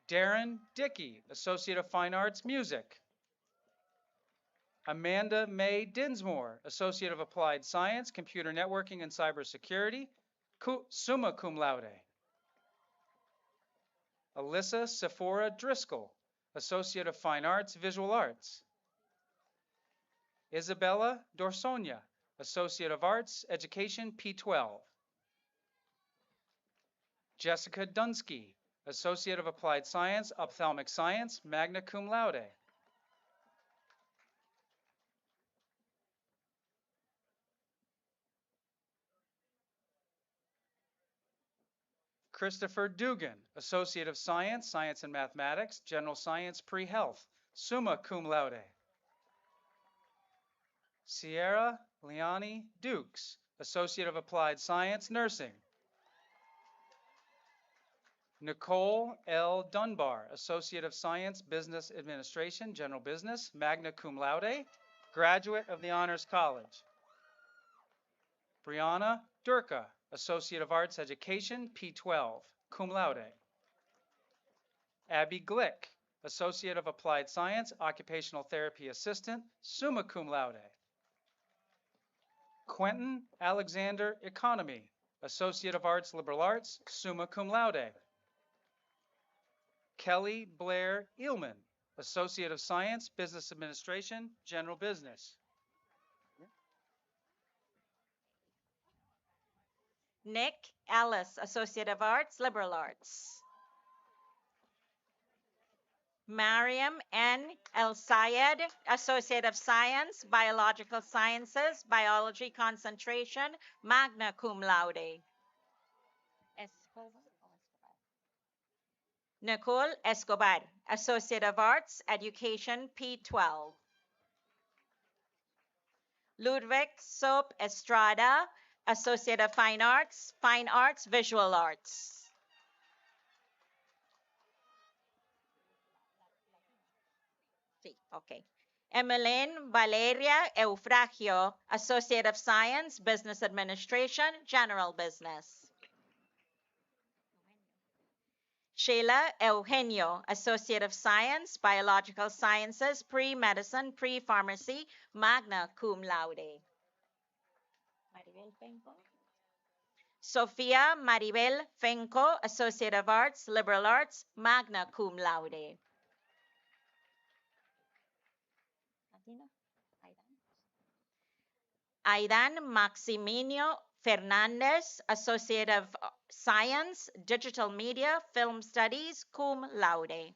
Darren Dickey, Associate of Fine Arts, Music. Amanda May Dinsmore, Associate of Applied Science, Computer Networking and Cybersecurity, summa cum laude. Alyssa Sephora Driscoll, Associate of Fine Arts, Visual Arts. Isabella Dorsonia, Associate of Arts, Education, P12. Jessica Dunsky, Associate of Applied Science, Ophthalmic Science, magna cum laude. Christopher Dugan, Associate of Science, Science and Mathematics, General Science, Pre-Health, summa cum laude. Sierra Leonie Dukes, Associate of Applied Science, Nursing. Nicole L. Dunbar, Associate of Science, Business Administration, General Business, magna cum laude, graduate of the Honors College. Brianna Durka, Associate of Arts Education, P12, cum laude. Abby Glick, Associate of Applied Science, Occupational Therapy Assistant, summa cum laude. Quentin Alexander Economy, Associate of Arts, Liberal Arts, summa cum laude. Kelly Blair Eelman, Associate of Science, Business Administration, General Business. Nick Ellis, Associate of Arts, Liberal Arts. Mariam N. El Sayed, Associate of Science, Biological Sciences, Biology Concentration, magna cum laude. Nicole Escobar, Associate of Arts, Education, P12. Ludwig Soap Estrada, Associate of Fine Arts, Visual Arts. Sí, okay. Emeline Valeria Eufragio, Associate of Science, Business Administration, General Business. Sheila Eugenio, Associate of Science, Biological Sciences, Pre-Medicine, Pre-Pharmacy, magna cum laude. Sofia Maribel Fenco, Associate of Arts, Liberal Arts, magna cum laude. Aidan Maximinio Fernandez, Associate of Science, Digital Media, Film Studies, cum laude.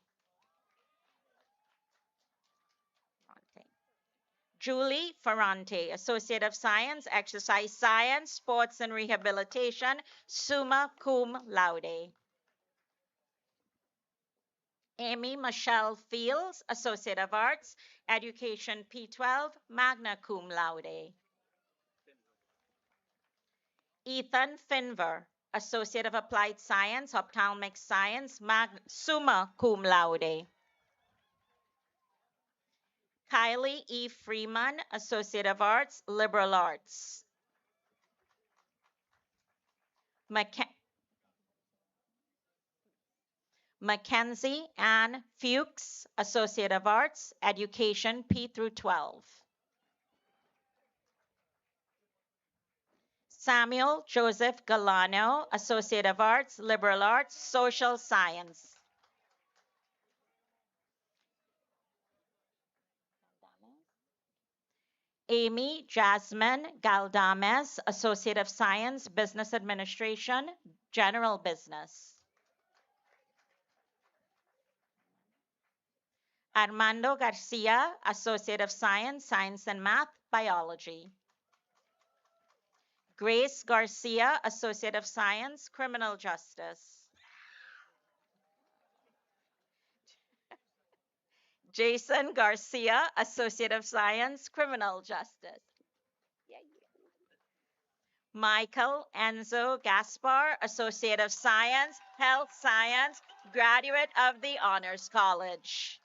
Julie Ferrante, Associate of Science, Exercise Science, Sports and Rehabilitation, summa cum laude. Amy Michelle Fields, Associate of Arts, Education P12, magna cum laude. Ethan Finver, Associate of Applied Science, Ophthalmic Science, summa cum laude. Kylie E. Freeman, Associate of Arts, Liberal Arts. Mackenzie Ann Fuchs, Associate of Arts, Education P through 12. Samuel Joseph Galano, Associate of Arts, Liberal Arts, Social Science. Amy Jasmine Galdames, Associate of Science, Business Administration, General Business. Armando Garcia, Associate of Science, Science and Math, Biology. Grace Garcia, Associate of Science, Criminal Justice. Jason Garcia, Associate of Science, Criminal Justice. Michael Enzo Gaspar, Associate of Science, Health Science, graduate of the Honors College.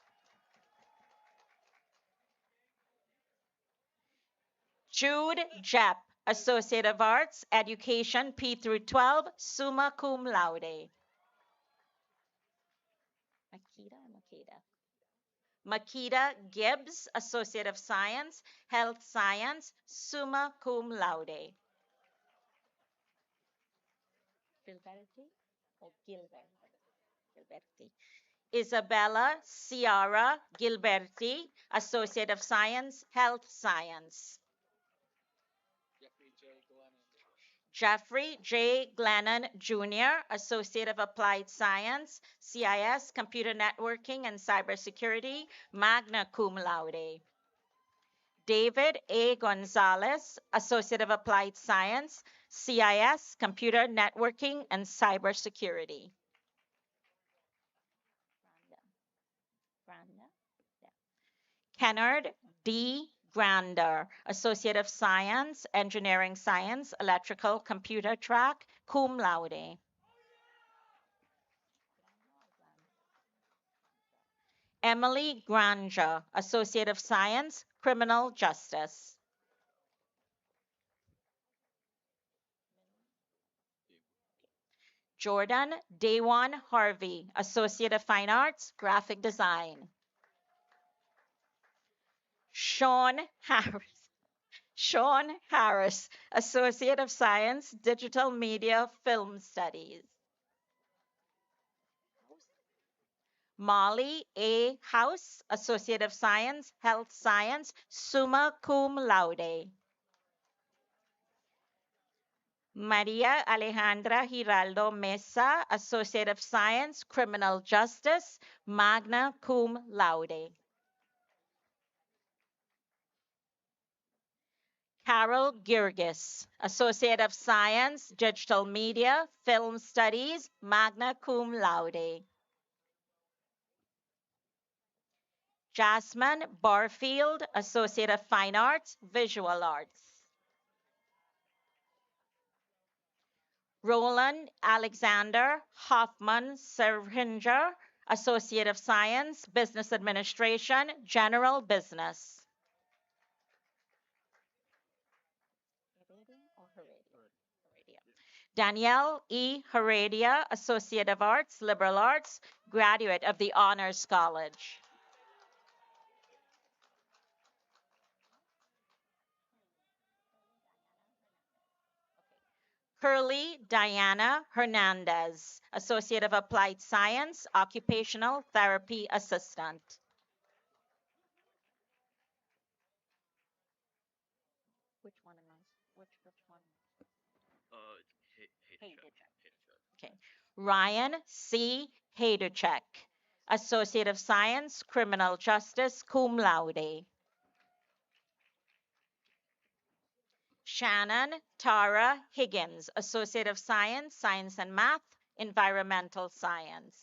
Jude Jepp, Associate of Arts, Education P through 12, summa cum laude. Makita Gibbs, Associate of Science, Health Science, summa cum laude. Isabella Ciara Gilberti, Associate of Science, Health Science. Jeffrey J. Glennon, Jr., Associate of Applied Science, CIS, Computer Networking and Cybersecurity, magna cum laude. David A. Gonzalez, Associate of Applied Science, CIS, Computer Networking and Cybersecurity. Kennard D. Grander, Associate of Science, Engineering Science, Electrical Computer Track, cum laude. Emily Granger, Associate of Science, Criminal Justice. Jordan Daewon Harvey, Associate of Fine Arts, Graphic Design. Sean Harris. Sean Harris, Associate of Science, Digital Media Film Studies. Molly A. House, Associate of Science, Health Science, summa cum laude. Maria Alejandra Giraldo Mesa, Associate of Science, Criminal Justice, magna cum laude. Carol Girgis, Associate of Science, Digital Media, Film Studies, magna cum laude. Jasmine Barfield, Associate of Fine Arts, Visual Arts. Roland Alexander Hoffman Serhinger, Associate of Science, Business Administration, General Business. Danielle E. Heredia, Associate of Arts, Liberal Arts, graduate of the Honors College. Curly Diana Hernandez, Associate of Applied Science, Occupational Therapy Assistant. Which one am I? Which one? Okay. Ryan C. Haderchek, Associate of Science, Criminal Justice, cum laude. Shannon Tara Higgins, Associate of Science, Science and Math, Environmental Science.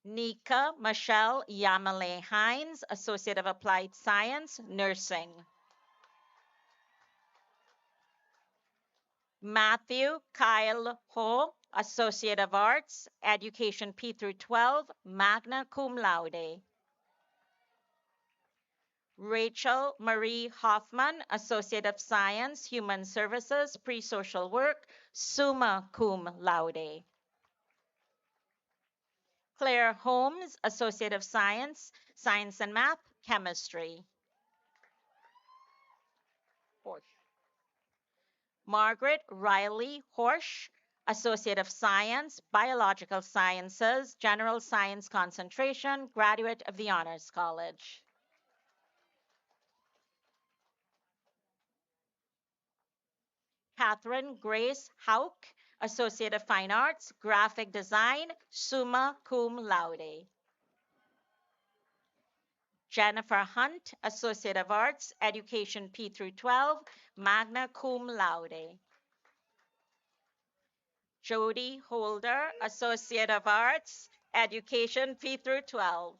Nika Michelle Yamale Hines, Associate of Applied Science, Nursing. Matthew Kyle Ho, Associate of Arts, Education P through 12, magna cum laude. Rachel Marie Hoffman, Associate of Science, Human Services, Pre-Social Work, summa cum laude. Claire Holmes, Associate of Science, Science and Math, Chemistry. Margaret Riley Horsch, Associate of Science, Biological Sciences, General Science Concentration, graduate of the Honors College. Catherine Grace Hauk, Associate of Fine Arts, Graphic Design, summa cum laude. Jennifer Hunt, Associate of Arts, Education P through 12, magna cum laude. Jody Holder, Associate of Arts, Education P through 12.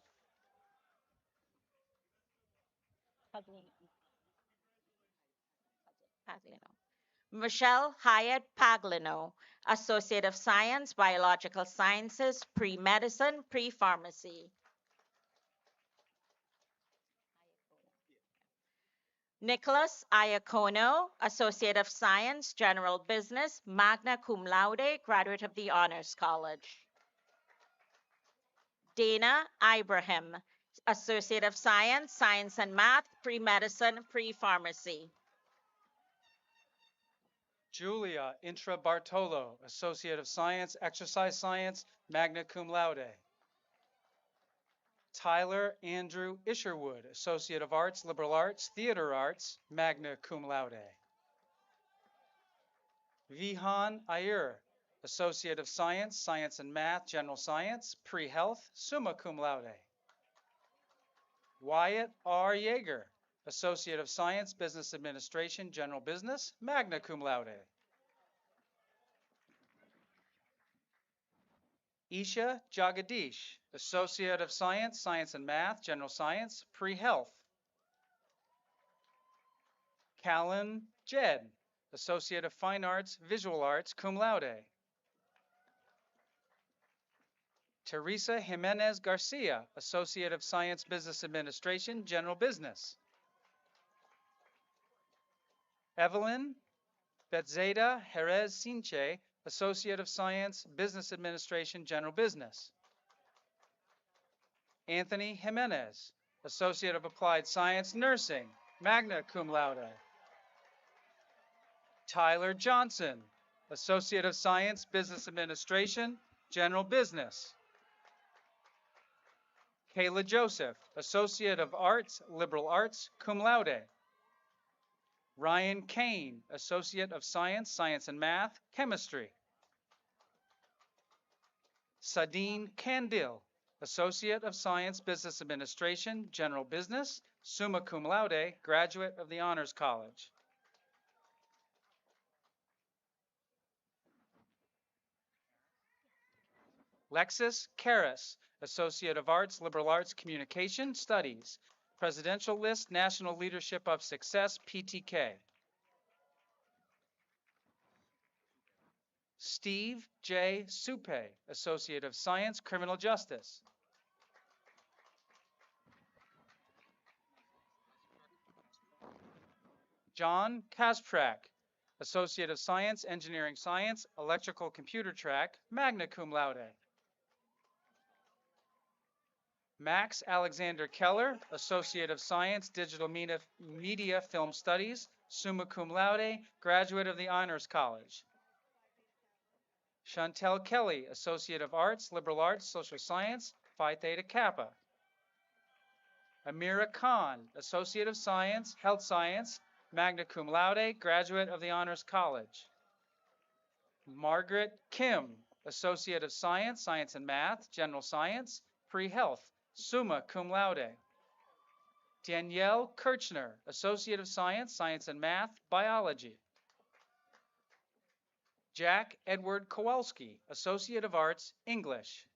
Michelle Hyatt Paglino, Associate of Science, Biological Sciences, Pre-Medicine, Pre-Pharmacy. Nicholas Iacono, Associate of Science, General Business, magna cum laude, graduate of the Honors College. Dana Ibrahim, Associate of Science, Science and Math, Pre-Medicine, Pre-Pharmacy. Julia Intra Bartolo, Associate of Science, Exercise Science, magna cum laude. Tyler Andrew Isherwood, Associate of Arts, Liberal Arts, Theater Arts, magna cum laude. Vihan Iyer, Associate of Science, Science and Math, General Science, Pre-Health, summa cum laude. Wyatt R. Yeager, Associate of Science, Business Administration, General Business, magna cum laude. Isha Jagadish, Associate of Science, Science and Math, General Science, Pre-Health. Callan Jed, Associate of Fine Arts, Visual Arts, cum laude. Teresa Jimenez Garcia, Associate of Science, Business Administration, General Business. Evelyn Betzeda Jerez Sinche, Associate of Science, Business Administration, General Business. Anthony Jimenez, Associate of Applied Science, Nursing, magna cum laude. Tyler Johnson, Associate of Science, Business Administration, General Business. Kayla Joseph, Associate of Arts, Liberal Arts, cum laude. Ryan Kane, Associate of Science, Science and Math, Chemistry. Sadine Candil, Associate of Science, Business Administration, General Business, summa cum laude, graduate of the Honors College. Lexis Karras, Associate of Arts, Liberal Arts, Communication Studies, Presidential List, National Leadership of Success, PTK. Steve J. Supe, Associate of Science, Criminal Justice. John Kasprak, Associate of Science, Engineering Science, Electrical Computer Track, magna cum laude. Max Alexander Keller, Associate of Science, Digital Media Film Studies, summa cum laude, graduate of the Honors College. Chantel Kelly, Associate of Arts, Liberal Arts, Social Science, Phi Theta Kappa. Amira Khan, Associate of Science, Health Science, magna cum laude, graduate of the Honors College. Margaret Kim, Associate of Science, Science and Math, General Science, Pre-Health, summa cum laude. Danielle Kirchner, Associate of Science, Science and Math, Biology. Jack Edward Kowalski, Associate of Arts, English.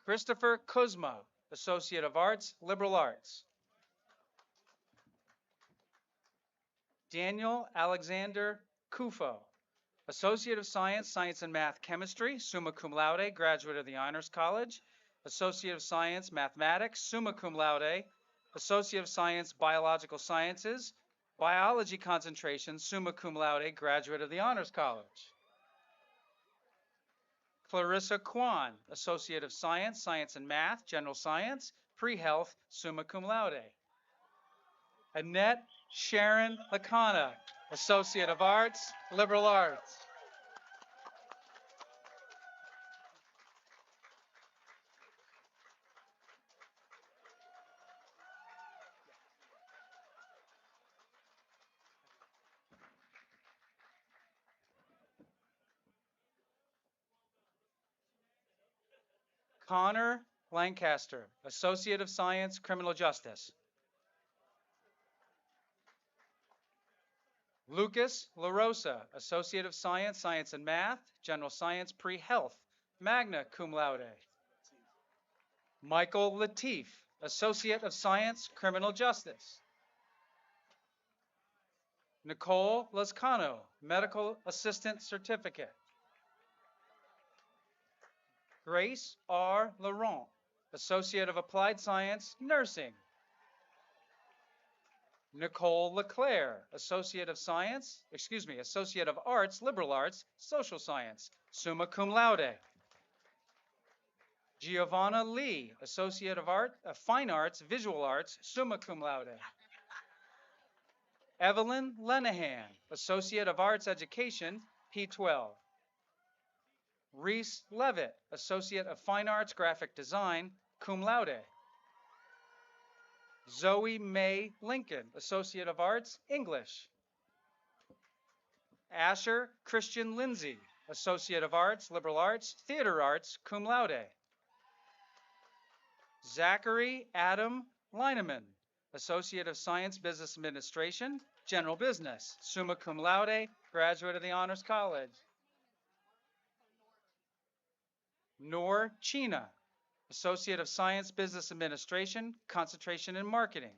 Christopher Kuzma, Associate of Arts, Liberal Arts. Daniel Alexander Kufo, Associate of Science, Science and Math, Chemistry, summa cum laude, graduate of the Honors College. Associate of Science, Mathematics, summa cum laude. Associate of Science, Biological Sciences, Biology concentration, summa cum laude, graduate of the Honors College. Clarissa Kwan, Associate of Science, Science and Math, General Science, Pre-Health, summa cum laude. Annette Sharon Lacana, Associate of Arts, Liberal Arts. Connor Lancaster, Associate of Science, Criminal Justice. Lucas LaRosa, Associate of Science, Science and Math, General Science, Pre-Health, magna cum laude. Michael Latif, Associate of Science, Criminal Justice. Nicole Lascano, Medical Assistant Certificate. Grace R. Laurent, Associate of Applied Science, Nursing. Nicole LeClaire, Associate of Arts, Liberal Arts, Social Science, summa cum laude. Giovanna Lee, Associate of Fine Arts, Visual Arts, summa cum laude. Evelyn Lenahan, Associate of Arts Education, P12. Reese Levitt, Associate of Fine Arts Graphic Design, cum laude. Zoe Mae Lincoln, Associate of Arts, English. Asher Christian Lindsay, Associate of Arts, Liberal Arts, Theater Arts, cum laude. Zachary Adam Lineman, Associate of Science, Business Administration, General Business, summa cum laude, graduate of the Honors College. Noor China, Associate of Science, Business Administration, concentration in Marketing.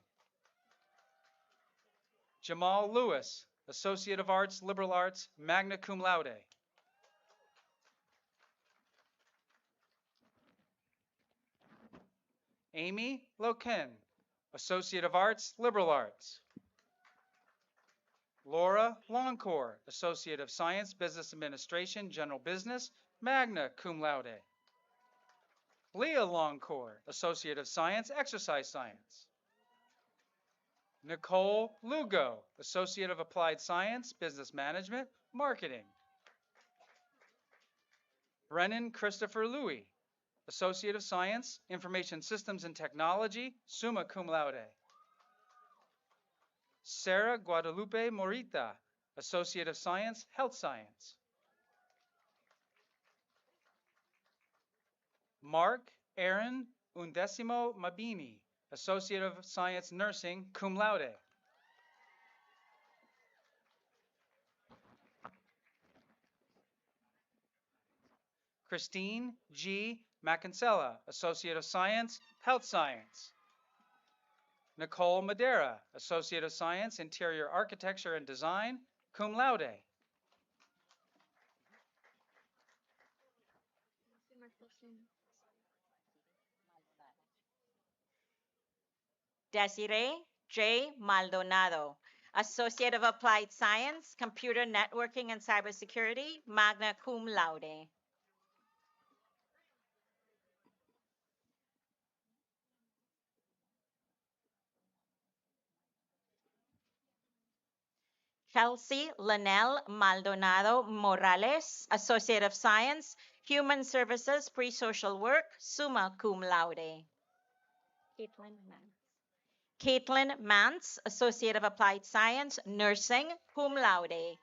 Jamal Lewis, Associate of Arts, Liberal Arts, magna cum laude. Amy Loken, Associate of Arts, Liberal Arts. Laura Longcore, Associate of Science, Business Administration, General Business, magna cum laude. Leah Longcore, Associate of Science, Exercise Science. Nicole Lugo, Associate of Applied Science, Business Management, Marketing. Brennan Christopher Louie, Associate of Science, Information Systems and Technology, summa cum laude. Sarah Guadalupe Morita, Associate of Science, Health Science. Mark Aaron Undecimo Mabini, Associate of Science, Nursing, cum laude. Christine G. Macancella, Associate of Science, Health Science. Nicole Madera, Associate of Science, Interior Architecture and Design, cum laude. Desiree J. Maldonado, Associate of Applied Science, Computer Networking and Cybersecurity, magna cum laude. Chelsea Linnell Maldonado Morales, Associate of Science, Human Services, Pre-Social Work, summa cum laude. Caitlin Mance, Associate of Applied Science, Nursing, cum laude.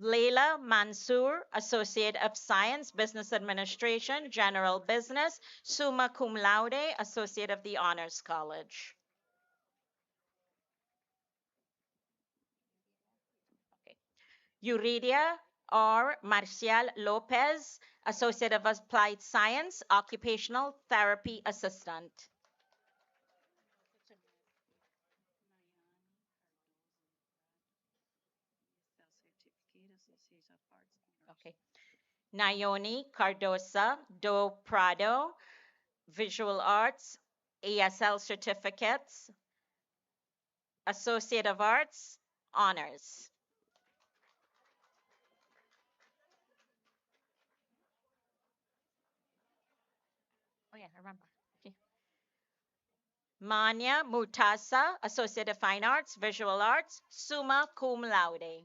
Leila Mansour, Associate of Science, Business Administration, General Business, summa cum laude, Associate of the Honors College. Yuridia R. Marcial Lopez, Associate of Applied Science, Occupational Therapy Assistant. Okay. Nayoni Cardosa do Prado, Visual Arts, ASL Certificates, Associate of Arts, Honors. Oh yeah, I remember. Okay. Manya Mutasa, Associate of Fine Arts, Visual Arts, summa cum laude.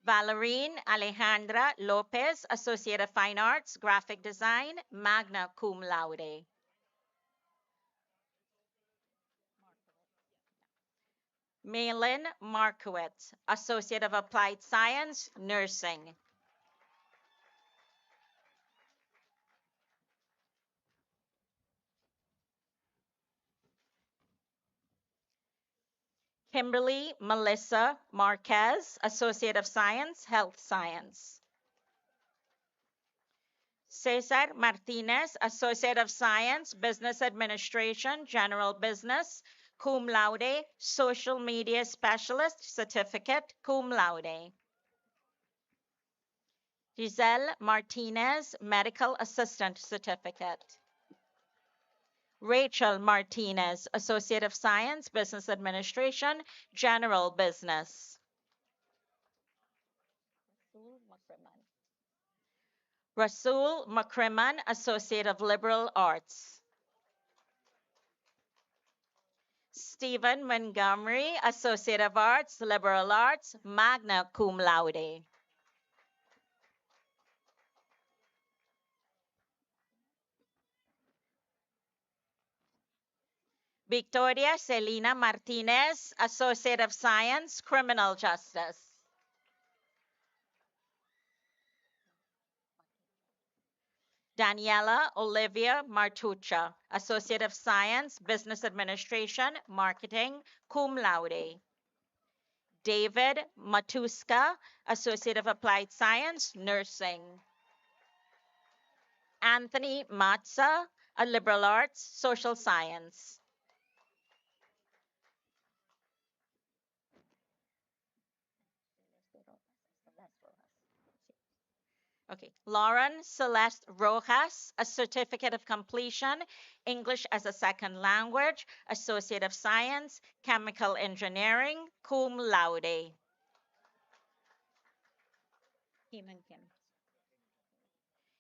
Valerine Alejandra Lopez, Associate of Fine Arts, Graphic Design, magna cum laude. Malin Markowitz, Associate of Applied Science, Nursing. Kimberly Melissa Marquez, Associate of Science, Health Science. Cesar Martinez, Associate of Science, Business Administration, General Business, cum laude, Social Media Specialist, Certificate, cum laude. Giselle Martinez, Medical Assistant Certificate. Rachel Martinez, Associate of Science, Business Administration, General Business. Rasul Makriman, Associate of Liberal Arts. Stephen Montgomery, Associate of Arts, Liberal Arts, magna cum laude. Victoria Celina Martinez, Associate of Science, Criminal Justice. Daniela Olivia Martucha, Associate of Science, Business Administration, Marketing, cum laude. David Matuska, Associate of Applied Science, Nursing. Anthony Matza, a Liberal Arts, Social Science. Okay. Lauren Celeste Rojas, a certificate of completion, English as a second language, Associate of Science, Chemical Engineering, cum laude.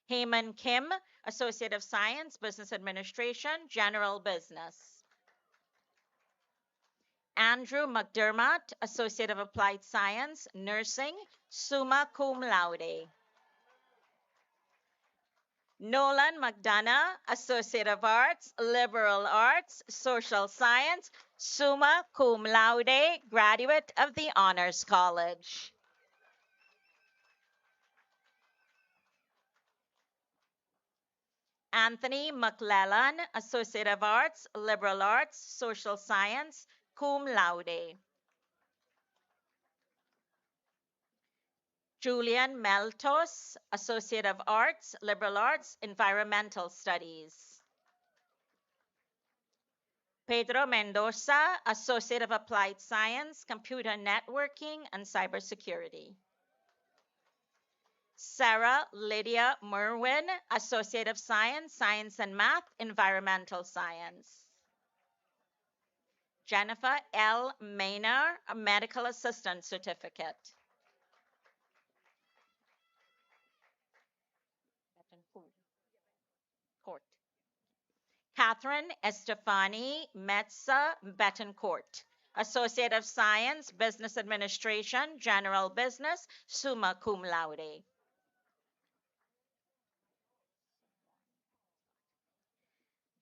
Heyman Kim, Associate of Science, Business Administration, General Business. Andrew McDermott, Associate of Applied Science, Nursing, summa cum laude. Nolan McDonough, Associate of Arts, Liberal Arts, Social Science, summa cum laude, graduate of the Honors College. Anthony McClellan, Associate of Arts, Liberal Arts, Social Science, cum laude. Julian Meltos, Associate of Arts, Liberal Arts, Environmental Studies. Pedro Mendoza, Associate of Applied Science, Computer Networking and Cybersecurity. Sarah Lydia Merwin, Associate of Science, Science and Math, Environmental Science. Jennifer L. Maynard, a Medical Assistant Certificate. Catherine Estefani Metza Betancourt, Associate of Science, Business Administration, General Business, summa cum laude.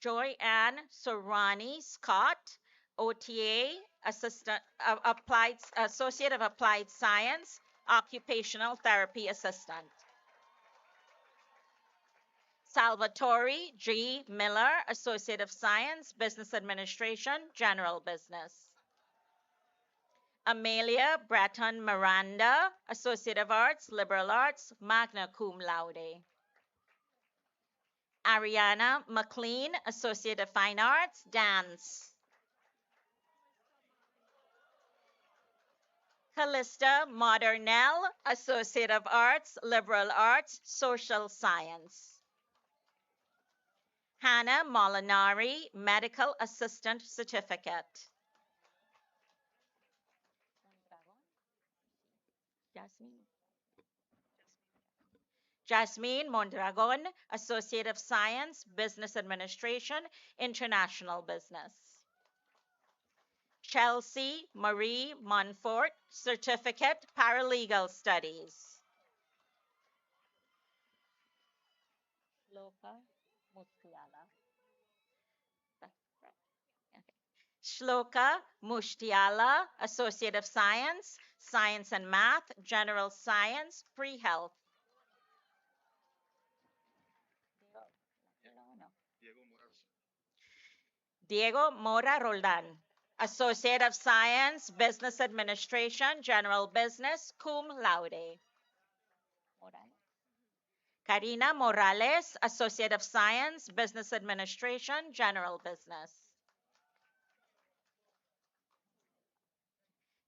Joy Ann Sorani Scott, OTA, Associate of Applied Science, Occupational Therapy Assistant. Salvatore G. Miller, Associate of Science, Business Administration, General Business. Amelia Breton Miranda, Associate of Arts, Liberal Arts, magna cum laude. Ariana McLean, Associate of Fine Arts, Dance. Callista Modernell, Associate of Arts, Liberal Arts, Social Science. Hannah Molinari, Medical Assistant Certificate. Jasmine Mondragon, Associate of Science, Business Administration, International Business. Chelsea Marie Monfort, Certificate, Paralegal Studies. Shloka Mushtiala, Associate of Science, Science and Math, General Science, Pre-Health. Diego Mora Roldan, Associate of Science, Business Administration, General Business, cum laude. Karina Morales, Associate of Science, Business Administration, General Business.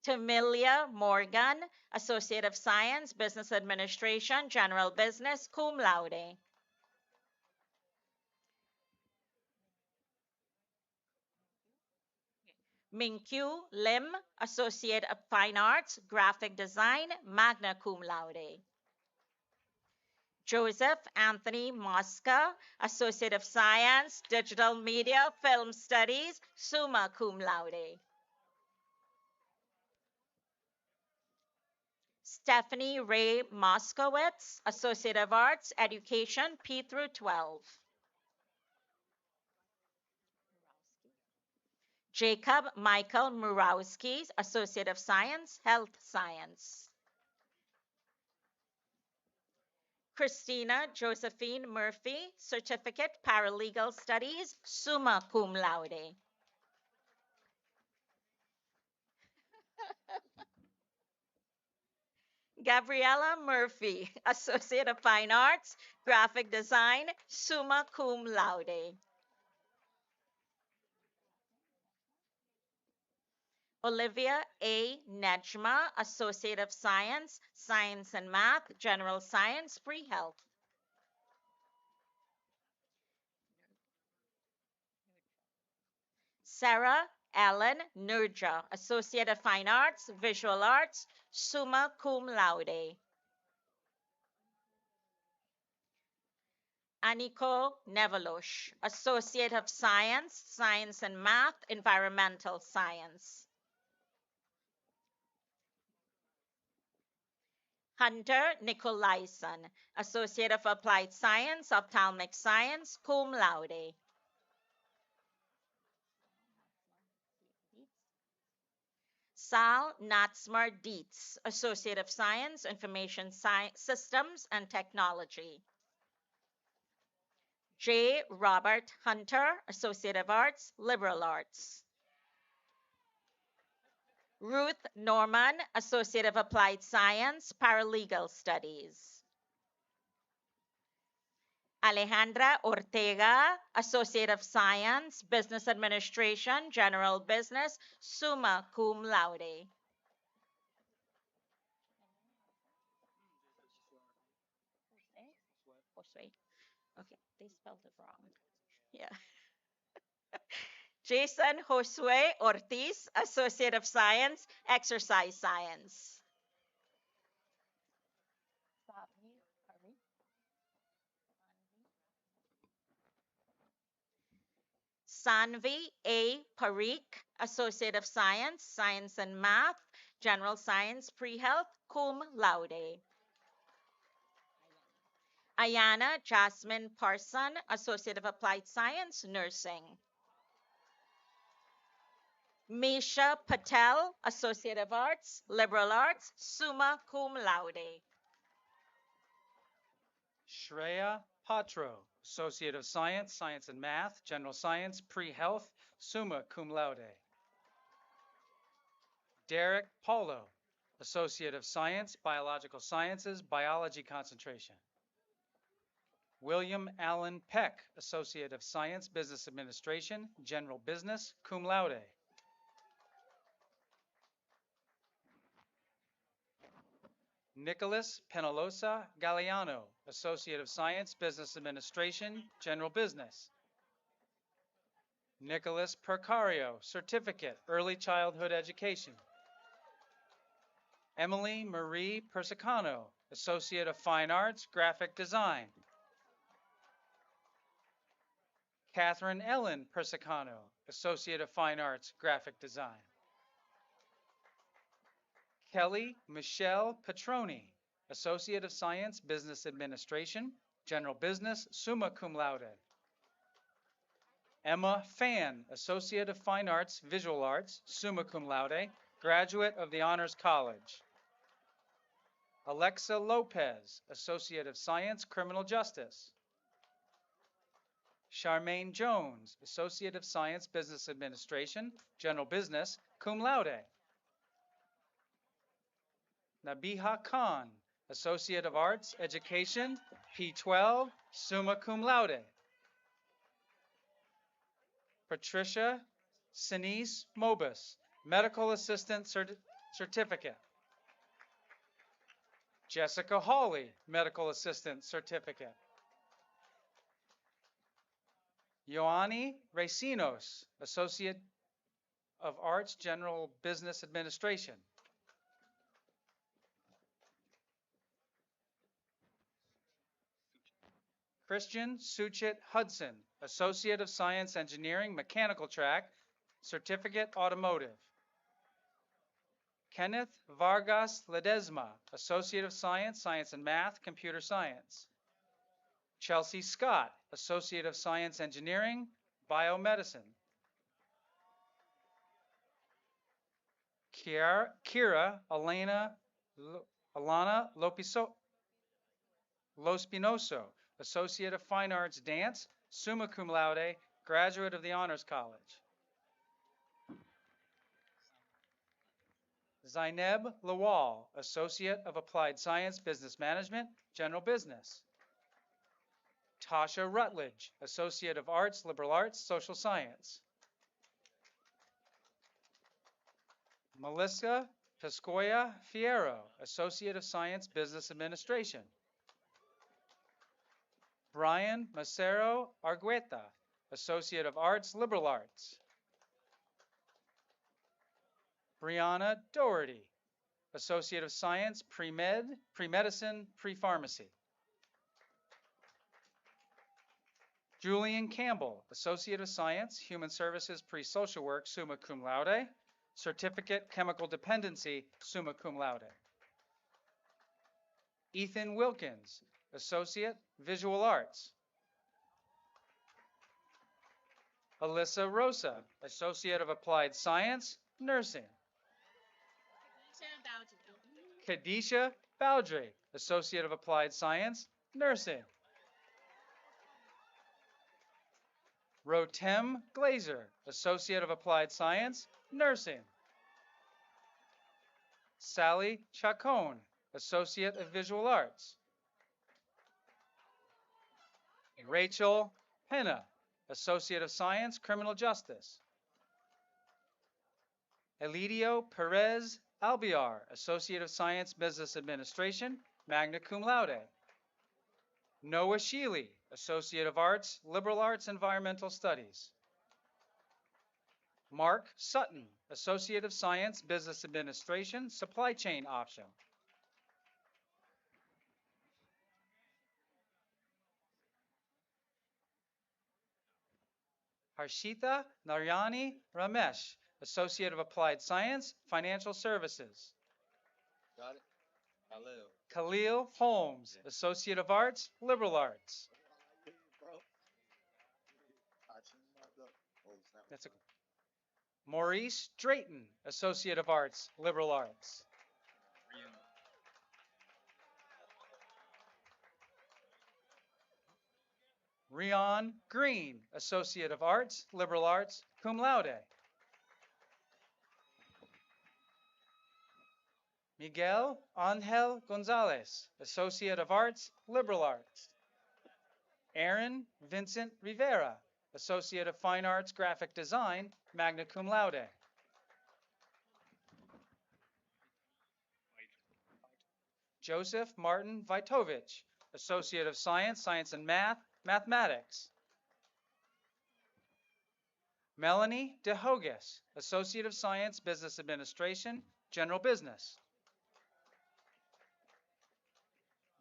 Tamilia Morgan, Associate of Science, Business Administration, General Business, cum laude. Minkyu Lim, Associate of Fine Arts, Graphic Design, magna cum laude. Joseph Anthony Mosca, Associate of Science, Digital Media, Film Studies, summa cum laude. Stephanie Ray Moskowitz, Associate of Arts, Education, P through 12. Jacob Michael Murawski, Associate of Science, Health Science. Christina Josephine Murphy, Certificate, Paralegal Studies, summa cum laude. Gabriella Murphy, Associate of Fine Arts, Graphic Design, summa cum laude. Olivia A. Nejma, Associate of Science, Science and Math, General Science, Pre-Health. Sarah Ellen Nurja, Associate of Fine Arts, Visual Arts, summa cum laude. Aniko Nevelosh, Associate of Science, Science and Math, Environmental Science. Hunter Nicolaisen, Associate of Applied Science, Ophthalmic Science, cum laude. Sal Natsmar Dietz, Associate of Science, Information Systems and Technology. J. Robert Hunter, Associate of Arts, Liberal Arts. Ruth Norman, Associate of Applied Science, Paralegal Studies. Alejandra Ortega, Associate of Science, Business Administration, General Business, summa cum laude. Okay, they spelled it wrong. Yeah. Jason Josue Ortiz, Associate of Science, Exercise Science. Sanvi A. Parikh, Associate of Science, Science and Math, General Science, Pre-Health, cum laude. Ayana Jasmine Parson, Associate of Applied Science, Nursing. Misha Patel, Associate of Arts, Liberal Arts, summa cum laude. Shreya Patro, Associate of Science, Science and Math, General Science, Pre-Health, summa cum laude. Derek Paulo, Associate of Science, Biological Sciences, Biology Concentration. William Allen Peck, Associate of Science, Business Administration, General Business, cum laude. Nicholas Penalosa Galliano, Associate of Science, Business Administration, General Business. Nicholas Percario, Certificate, Early Childhood Education. Emily Marie Persicano, Associate of Fine Arts, Graphic Design. Catherine Ellen Persicano, Associate of Fine Arts, Graphic Design. Kelly Michelle Petroni, Associate of Science, Business Administration, General Business, summa cum laude. Emma Fan, Associate of Fine Arts, Visual Arts, summa cum laude, graduate of the Honors College. Alexa Lopez, Associate of Science, Criminal Justice. Charmaine Jones, Associate of Science, Business Administration, General Business, cum laude. Nabiha Khan, Associate of Arts, Education, P12, summa cum laude. Patricia Sinise Mobus, Medical Assistant Certificate. Jessica Hawley, Medical Assistant Certificate. Ioanni Racinos, Associate of Arts, General Business Administration. Christian Suchit Hudson, Associate of Science Engineering, Mechanical Track, Certificate Automotive. Kenneth Vargas Ledesma, Associate of Science, Science and Math, Computer Science. Chelsea Scott, Associate of Science Engineering, Biomedicine. Kira Alana Lospinoso, Associate of Fine Arts Dance, summa cum laude, graduate of the Honors College. Zaineb Lawal, Associate of Applied Science, Business Management, General Business. Tasha Rutledge, Associate of Arts, Liberal Arts, Social Science. Melissa Pescoya Fierro, Associate of Science, Business Administration. Brian Macero Argueta, Associate of Arts, Liberal Arts. Brianna Doherty, Associate of Science, Pre-Med, Pre-Medicine, Pre-Pharmacy. Julian Campbell, Associate of Science, Human Services, Pre-Social Work, summa cum laude. Certificate, Chemical Dependency, summa cum laude. Ethan Wilkins, Associate, Visual Arts. Alyssa Rosa, Associate of Applied Science, Nursing. Kadisha Bowdre, Associate of Applied Science, Nursing. Rotem Glazer, Associate of Applied Science, Nursing. Sally Chacon, Associate of Visual Arts. Rachel Henna, Associate of Science, Criminal Justice. Elidio Perez Albiar, Associate of Science, Business Administration, magna cum laude. Noah Sheely, Associate of Arts, Liberal Arts, Environmental Studies. Mark Sutton, Associate of Science, Business Administration, Supply Chain Option. Harshita Narayani Ramesh, Associate of Applied Science, Financial Services. Got it. Khalil Holmes, Associate of Arts, Liberal Arts. That's a Maurice Drayton, Associate of Arts, Liberal Arts. Rion Green, Associate of Arts, Liberal Arts, cum laude. Miguel Angel Gonzalez, Associate of Arts, Liberal Arts. Aaron Vincent Rivera, Associate of Fine Arts, Graphic Design, magna cum laude. Joseph Martin Vitovich, Associate of Science, Science and Math, Mathematics. Melanie DeHogas, Associate of Science, Business Administration, General Business.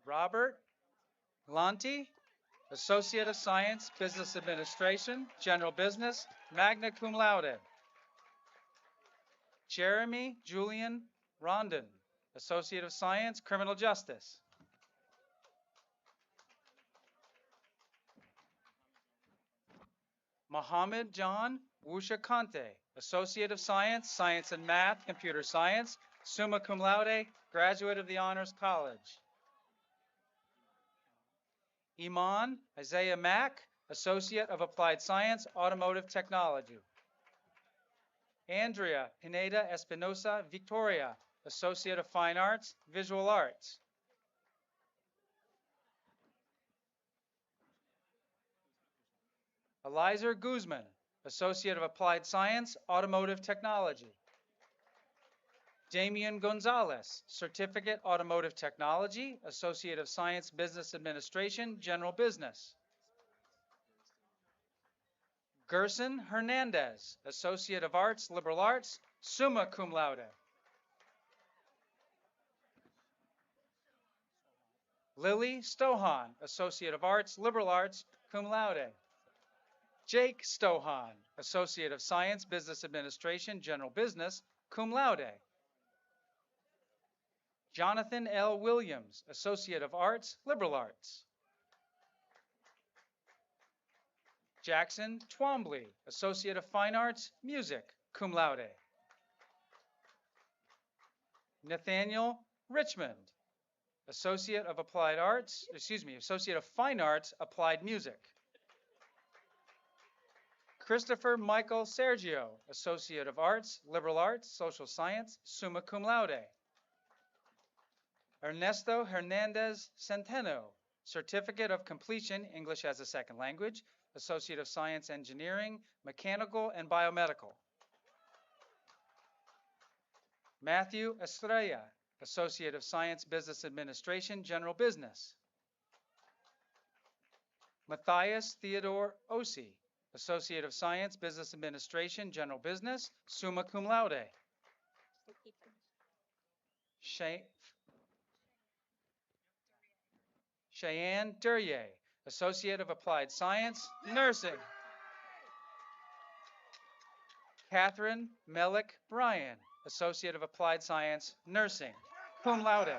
Robert Lanti, Associate of Science, Business Administration, General Business, magna cum laude. Jeremy Julian Rondon, Associate of Science, Criminal Justice. Mohammed John Wushakante, Associate of Science, Science and Math, Computer Science, summa cum laude, graduate of the Honors College. Iman Isaiah Mack, Associate of Applied Science, Automotive Technology. Andrea Pineda Espinosa Victoria, Associate of Fine Arts, Visual Arts. Eliza Guzman, Associate of Applied Science, Automotive Technology. Damian Gonzalez, Certificate Automotive Technology, Associate of Science, Business Administration, General Business. Gerson Hernandez, Associate of Arts, Liberal Arts, summa cum laude. Lily Stohan, Associate of Arts, Liberal Arts, cum laude. Jake Stohan, Associate of Science, Business Administration, General Business, cum laude. Jonathan L. Williams, Associate of Arts, Liberal Arts. Jackson Twombly, Associate of Fine Arts, Music, cum laude. Nathaniel Richmond, Associate of Applied Arts, Associate of Fine Arts, Applied Music. Christopher Michael Sergio, Associate of Arts, Liberal Arts, Social Science, summa cum laude. Ernesto Hernandez Centeno, Certificate of Completion, English as a Second Language, Associate of Science Engineering, Mechanical and Biomedical. Matthew Estrella, Associate of Science, Business Administration, General Business. Matthias Theodore Osi, Associate of Science, Business Administration, General Business, summa cum laude. Cheyenne Duryea, Associate of Applied Science, Nursing. Catherine Melick Bryan, Associate of Applied Science, Nursing, cum laude.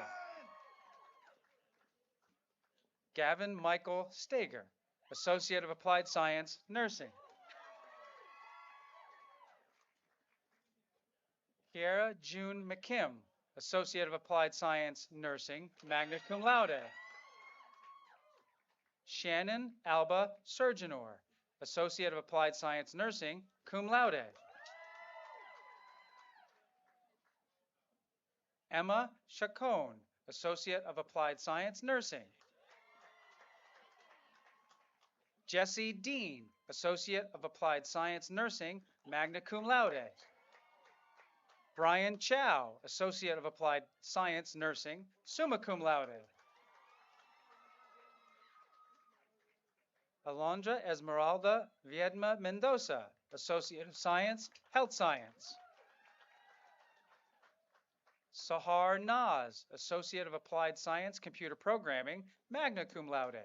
Gavin Michael Stager, Associate of Applied Science, Nursing. Kiara June McKim, Associate of Applied Science, Nursing, magna cum laude. Shannon Alba Surgeonor, Associate of Applied Science, Nursing, cum laude. Emma Chacon, Associate of Applied Science, Nursing. Jesse Dean, Associate of Applied Science, Nursing, magna cum laude. Brian Chow, Associate of Applied Science, Nursing, summa cum laude. Alondra Esmeralda Viedma Mendoza, Associate of Science, Health Science. Sahar Naz, Associate of Applied Science, Computer Programming, magna cum laude.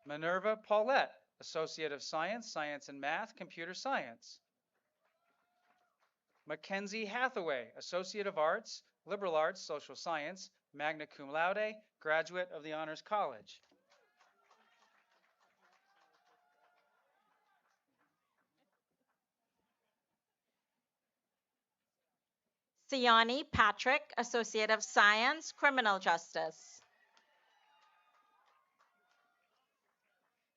Minerva Paulette, Associate of Science, Science and Math, Computer Science. Mackenzie Hathaway, Associate of Arts, Liberal Arts, Social Science, magna cum laude, graduate of the Honors College. Siani Patrick, Associate of Science, Criminal Justice.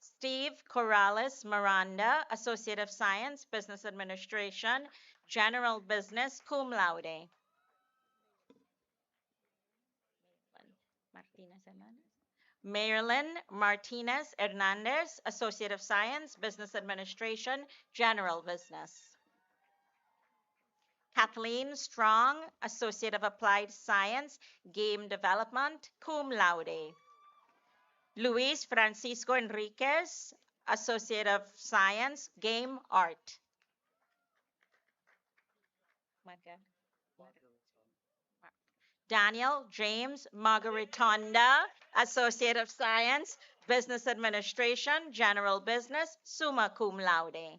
Steve Corrales Miranda, Associate of Science, Business Administration, General Business, cum laude. Marilyn Martinez Hernandez, Associate of Science, Business Administration, General Business. Kathleen Strong, Associate of Applied Science, Game Development, cum laude. Luis Francisco Enriquez, Associate of Science, Game Art. Daniel James Margaritonda, Associate of Science, Business Administration, General Business, summa cum laude.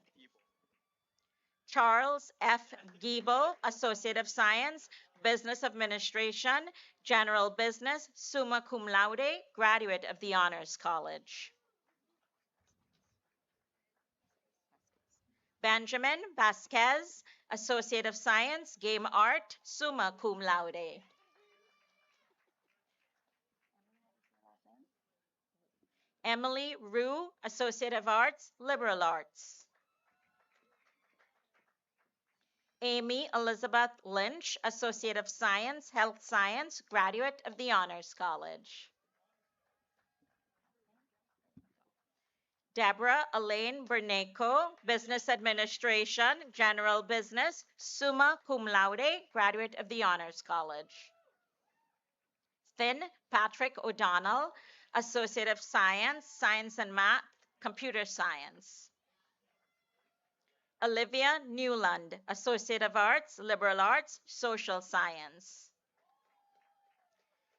Charles F. Giebel, Associate of Science, Business Administration, General Business, summa cum laude, graduate of the Honors College. Benjamin Vasquez, Associate of Science, Game Art, summa cum laude. Emily Rue, Associate of Arts, Liberal Arts. Amy Elizabeth Lynch, Associate of Science, Health Science, graduate of the Honors College. Deborah Elaine Berneco, Business Administration, General Business, summa cum laude, graduate of the Honors College. Finn Patrick O'Donnell, Associate of Science, Science and Math, Computer Science. Olivia Newland, Associate of Arts, Liberal Arts, Social Science.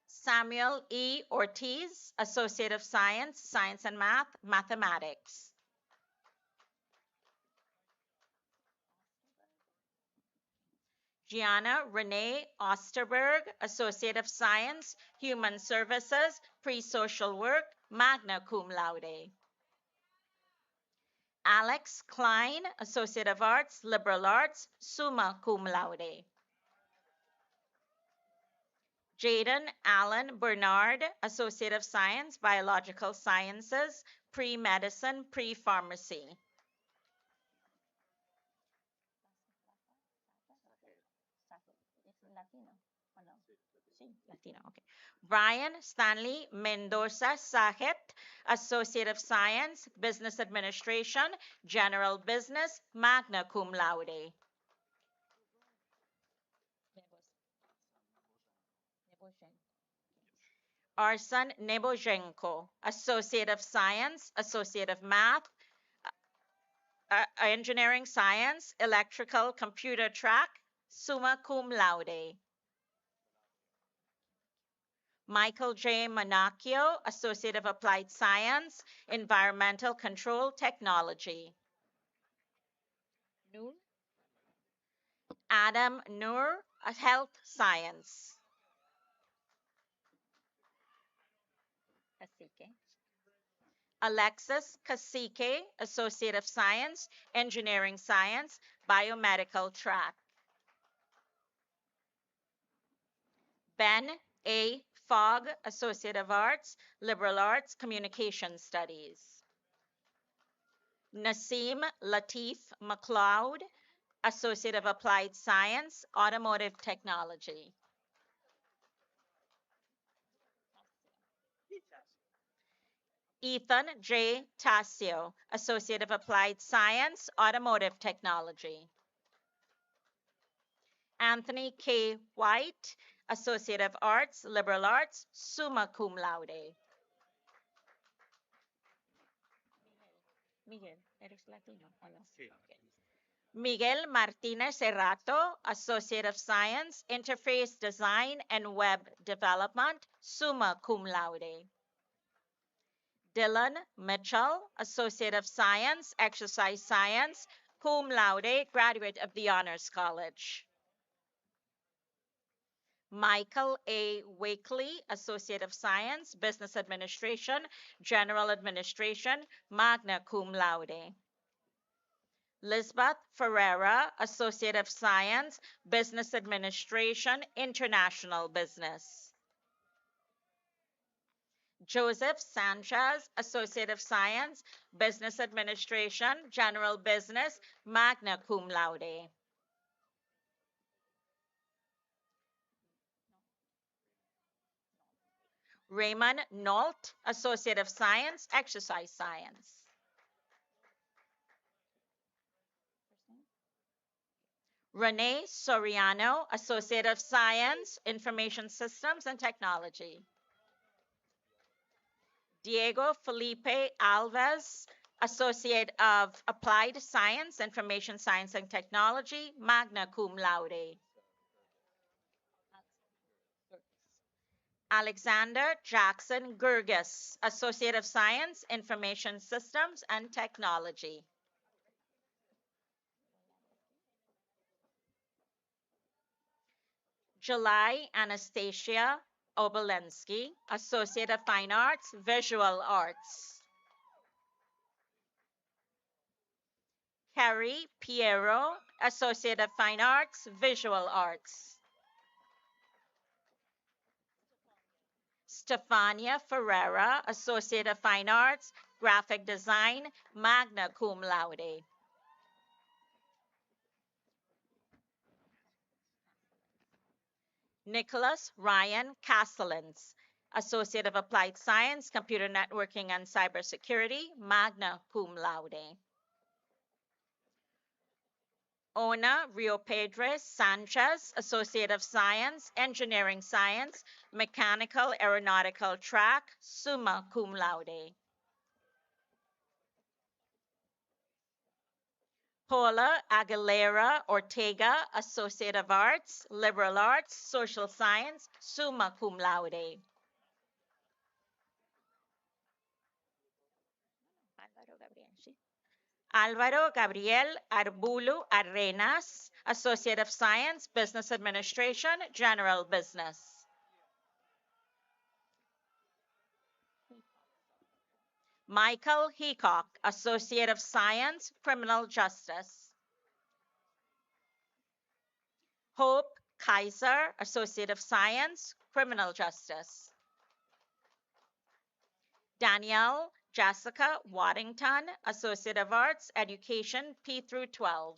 Samuel E. Ortiz, Associate of Science, Science and Math, Mathematics. Gianna Renee Osterberg, Associate of Science, Human Services, Pre-Social Work, magna cum laude. Alex Klein, Associate of Arts, Liberal Arts, summa cum laude. Jaden Allen Bernard, Associate of Science, Biological Sciences, Pre-Medicine, Pre-Pharmacy. Latino, okay. Brian Stanley Mendoza Sajet, Associate of Science, Business Administration, General Business, magna cum laude. Arsen Nebojenko, Associate of Science, Associate of Math, Engineering Science, Electrical Computer Track, summa cum laude. Michael J. Manacchio, Associate of Applied Science, Environmental Control Technology. Adam Noor, Health Science. Alexis Cacique, Associate of Science, Engineering Science, Biomedical Track. Ben A. Fogg, Associate of Arts, Liberal Arts, Communication Studies. Nasim Latif McLeod, Associate of Applied Science, Automotive Technology. Ethan J. Tassio, Associate of Applied Science, Automotive Technology. Anthony K. White, Associate of Arts, Liberal Arts, summa cum laude. Miguel Martinez Errato, Associate of Science, Interface Design and Web Development, summa cum laude. Dylan Mitchell, Associate of Science, Exercise Science, cum laude, graduate of the Honors College. Michael A. Wakely, Associate of Science, Business Administration, General Administration, magna cum laude. Lisbeth Ferreira, Associate of Science, Business Administration, International Business. Joseph Sanchez, Associate of Science, Business Administration, General Business, magna cum laude. Raymond Nault, Associate of Science, Exercise Science. Renee Soriano, Associate of Science, Information Systems and Technology. Diego Felipe Alves, Associate of Applied Science, Information Science and Technology, magna cum laude. Alexander Jackson Gurgis, Associate of Science, Information Systems and Technology. July Anastasia Obolensky, Associate of Fine Arts, Visual Arts. Carrie Piero, Associate of Fine Arts, Visual Arts. Stefania Ferreira, Associate of Fine Arts, Graphic Design, magna cum laude. Nicholas Ryan Castellans, Associate of Applied Science, Computer Networking and Cybersecurity, magna cum laude. Ona Rio Pedres Sanchez, Associate of Science, Engineering Science, Mechanical Aeronautical Track, summa cum laude. Paula Aguilera Ortega, Associate of Arts, Liberal Arts, Social Science, summa cum laude. Álvaro Gabriel Arbulu Arenas, Associate of Science, Business Administration, General Business. Michael Heacock, Associate of Science, Criminal Justice. Hope Kaiser, Associate of Science, Criminal Justice. Danielle Jessica Waddington, Associate of Arts, Education, P through 12.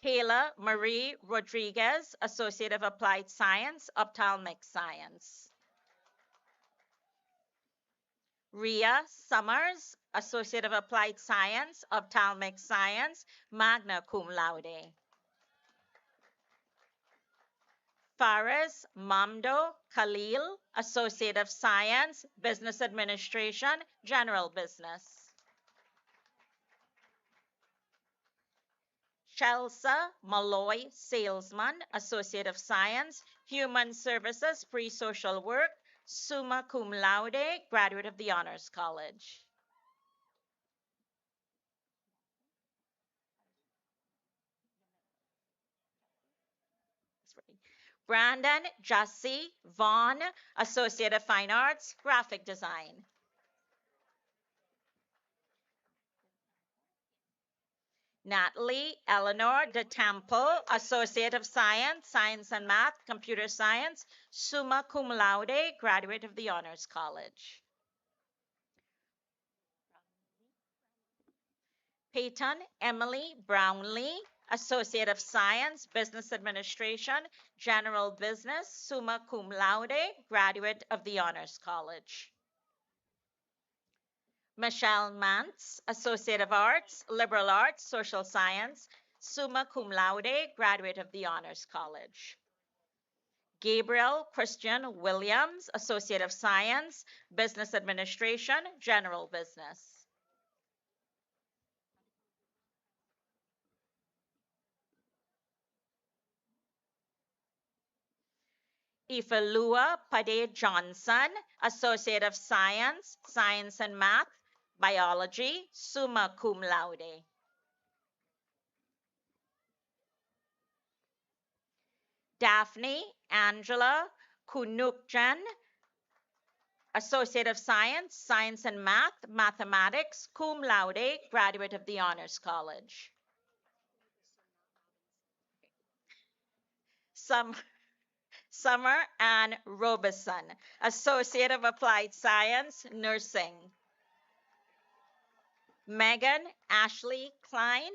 Kayla Marie Rodriguez, Associate of Applied Science, Ophthalmic Science. Ria Summers, Associate of Applied Science, Ophthalmic Science, magna cum laude. Faris Mamdo Khalil, Associate of Science, Business Administration, General Business. Chelsea Malloy Salesman, Associate of Science, Human Services, Pre-Social Work, summa cum laude, graduate of the Honors College. Brandon Jussie Vaughn, Associate of Fine Arts, Graphic Design. Natalie Eleanor De Temple, Associate of Science, Science and Math, Computer Science, summa cum laude, graduate of the Honors College. Peyton Emily Brownlee, Associate of Science, Business Administration, General Business, summa cum laude, graduate of the Honors College. Michelle Mantz, Associate of Arts, Liberal Arts, Social Science, summa cum laude, graduate of the Honors College. Gabriel Christian Williams, Associate of Science, Business Administration, General Business. Ifalua Pade Johnson, Associate of Science, Science and Math, Biology, summa cum laude. Daphne Angela Kunukjan, Associate of Science, Science and Math, Mathematics, cum laude, graduate of the Honors College. Summer Ann Robeson, Associate of Applied Science, Nursing. Megan Ashley Klein,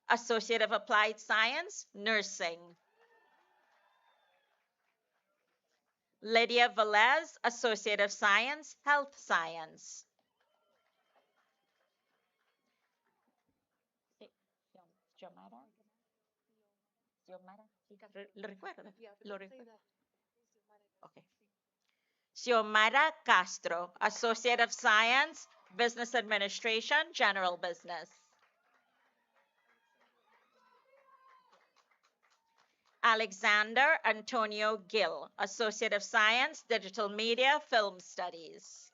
Associate of Applied Science, Nursing. Lydia Velez, Associate of Science, Health Science. ¿Lo recuerda? Okay. Xiomara Castro, Associate of Science, Business Administration, General Business. Alexander Antonio Gill, Associate of Science, Digital Media, Film Studies.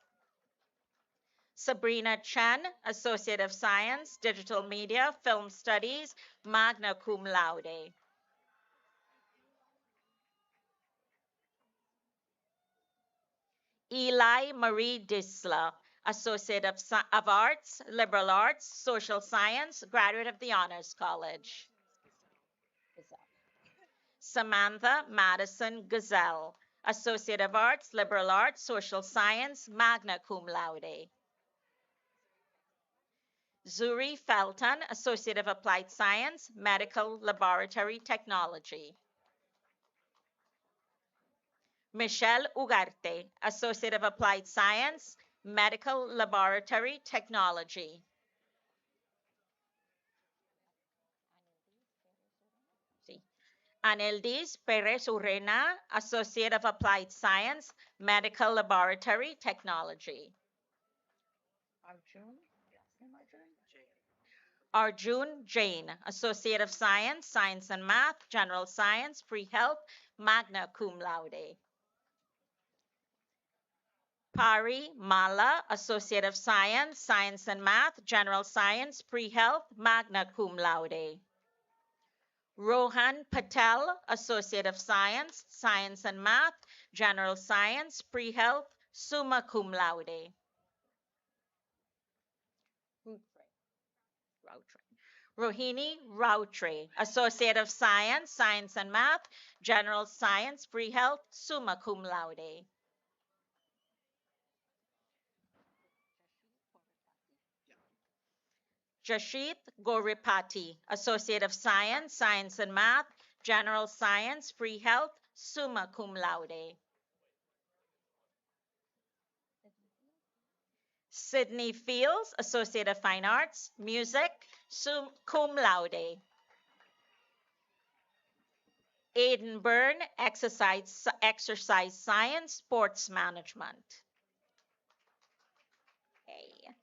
Sabrina Chen, Associate of Science, Digital Media, Film Studies, magna cum laude. Eli Marie Disla, Associate of Arts, Liberal Arts, Social Science, graduate of the Honors College. Samantha Madison Gazelle, Associate of Arts, Liberal Arts, Social Science, magna cum laude. Zuri Felton, Associate of Applied Science, Medical Laboratory Technology. Michelle Ugarte, Associate of Applied Science, Medical Laboratory Technology. Aneldis Perez Urena, Associate of Applied Science, Medical Laboratory Technology. Arjun Jain, Associate of Science, Science and Math, General Science, Pre-Health, magna cum laude. Pari Mala, Associate of Science, Science and Math, General Science, Pre-Health, magna cum laude. Rohan Patel, Associate of Science, Science and Math, General Science, Pre-Health, summa cum laude. Rohini Rautre, Associate of Science, Science and Math, General Science, Pre-Health, summa cum laude. Jashit Goripati, Associate of Science, Science and Math, General Science, Pre-Health, summa cum laude. Sydney Fields, Associate of Fine Arts, Music, cum laude. Aiden Byrne, exercise science, sports management. Okay.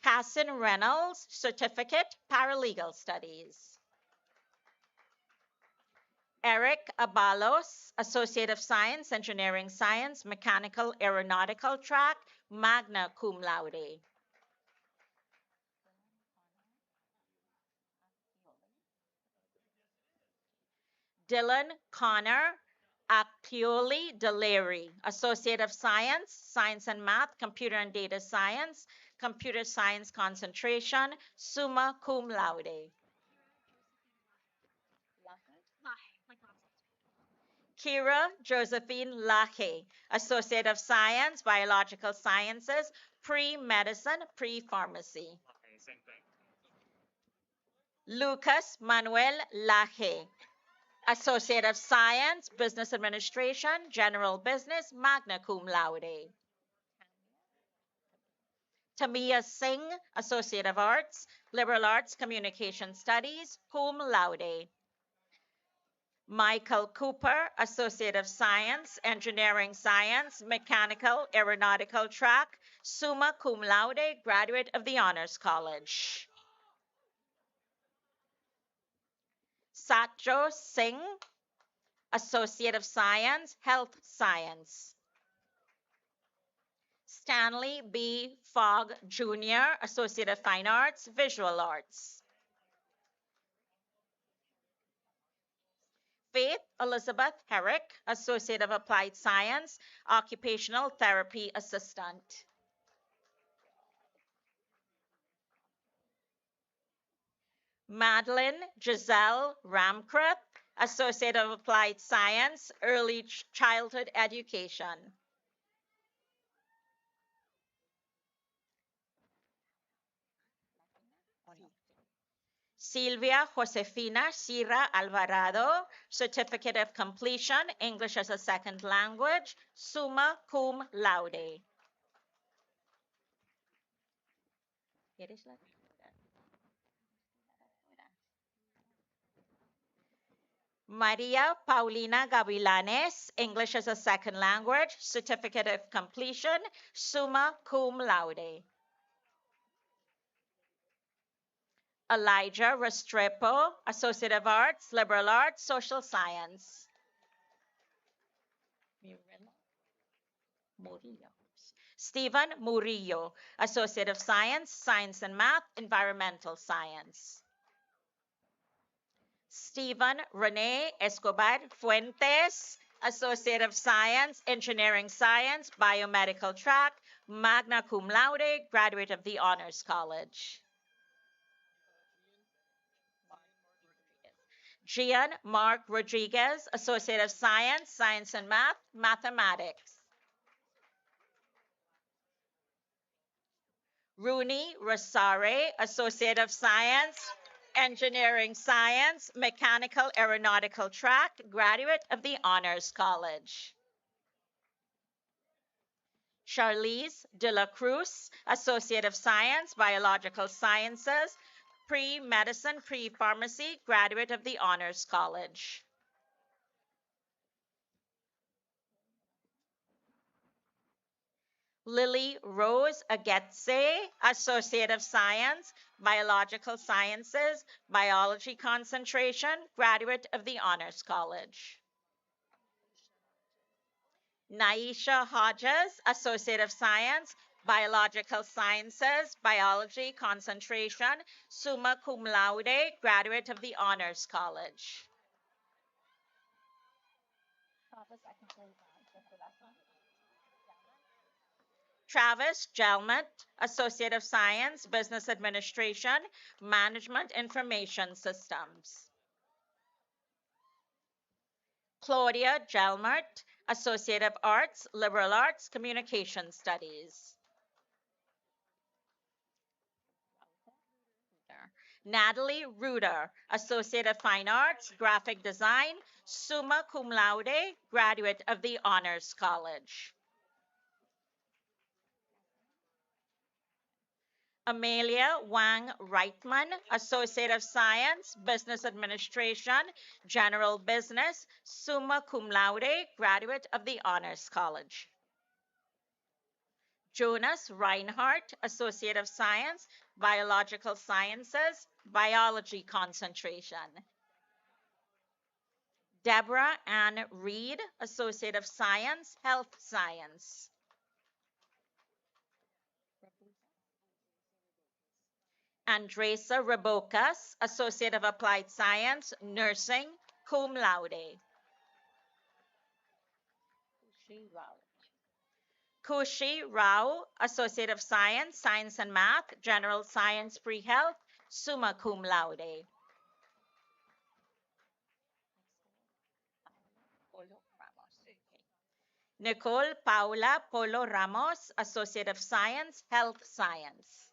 Cassin Reynolds, certificate, paralegal studies. Eric Abalos, Associate of Science, Engineering Science, Mechanical Aeronautical track, magna cum laude. Dylan Connor Acpioli Deleri, Associate of Science, Science and Math, Computer and Data Science, Computer Science concentration, summa cum laude. Kira Josephine Lache, Associate of Science, Biological Sciences, Pre-Medicine, Pre-Pharmacy. Lucas Manuel Lache, Associate of Science, Business Administration, General Business, magna cum laude. Tamia Singh, Associate of Arts, Liberal Arts, Communication Studies, cum laude. Michael Cooper, Associate of Science, Engineering Science, Mechanical Aeronautical track, summa cum laude, graduate of the Honors College. Satjo Singh, Associate of Science, Health Science. Stanley B. Fogg Jr., Associate of Fine Arts, Visual Arts. Faith Elizabeth Herrick, Associate of Applied Science, Occupational Therapy Assistant. Madeline Giselle Ramkrith, Associate of Applied Science, Early Childhood Education. Silvia Josefina Sierra Alvarado, Certificate of Completion, English as a Second Language, summa cum laude. Maria Paulina Gavilanes, English as a Second Language, Certificate of Completion, summa cum laude. Elijah Restrepo, Associate of Arts, Liberal Arts, Social Science. Stephen Murillo, Associate of Science, Science and Math, Environmental Science. Stephen Rene Escobar Fuentes, Associate of Science, Engineering Science, Biomedical track, magna cum laude, graduate of the Honors College. Gian Mark Rodriguez, Associate of Science, Science and Math, Mathematics. Rooney Rosare, Associate of Science, Engineering Science, Mechanical Aeronautical track, graduate of the Honors College. Charlize de la Cruz, Associate of Science, Biological Sciences, Pre-Medicine, Pre-Pharmacy, graduate of the Honors College. Lily Rose Agetse, Associate of Science, Biological Sciences, Biology concentration, graduate of the Honors College. Naisha Hodges, Associate of Science, Biological Sciences, Biology concentration, summa cum laude, graduate of the Honors College. Travis Jalmet, Associate of Science, Business Administration, Management Information Systems. Claudia Jalmert, Associate of Arts, Liberal Arts, Communication Studies. Natalie Ruder, Associate of Fine Arts, Graphic Design, summa cum laude, graduate of the Honors College. Amelia Wang Reitman, Associate of Science, Business Administration, General Business, summa cum laude, graduate of the Honors College. Jonas Reinhardt, Associate of Science, Biological Sciences, Biology concentration. Deborah Ann Reed, Associate of Science, Health Science. Andresa Rabocas, Associate of Applied Science, Nursing, cum laude. Kushi Rao, Associate of Science, Science and Math, General Science Pre-Health, summa cum laude. Nicole Paula Polo Ramos, Associate of Science, Health Science.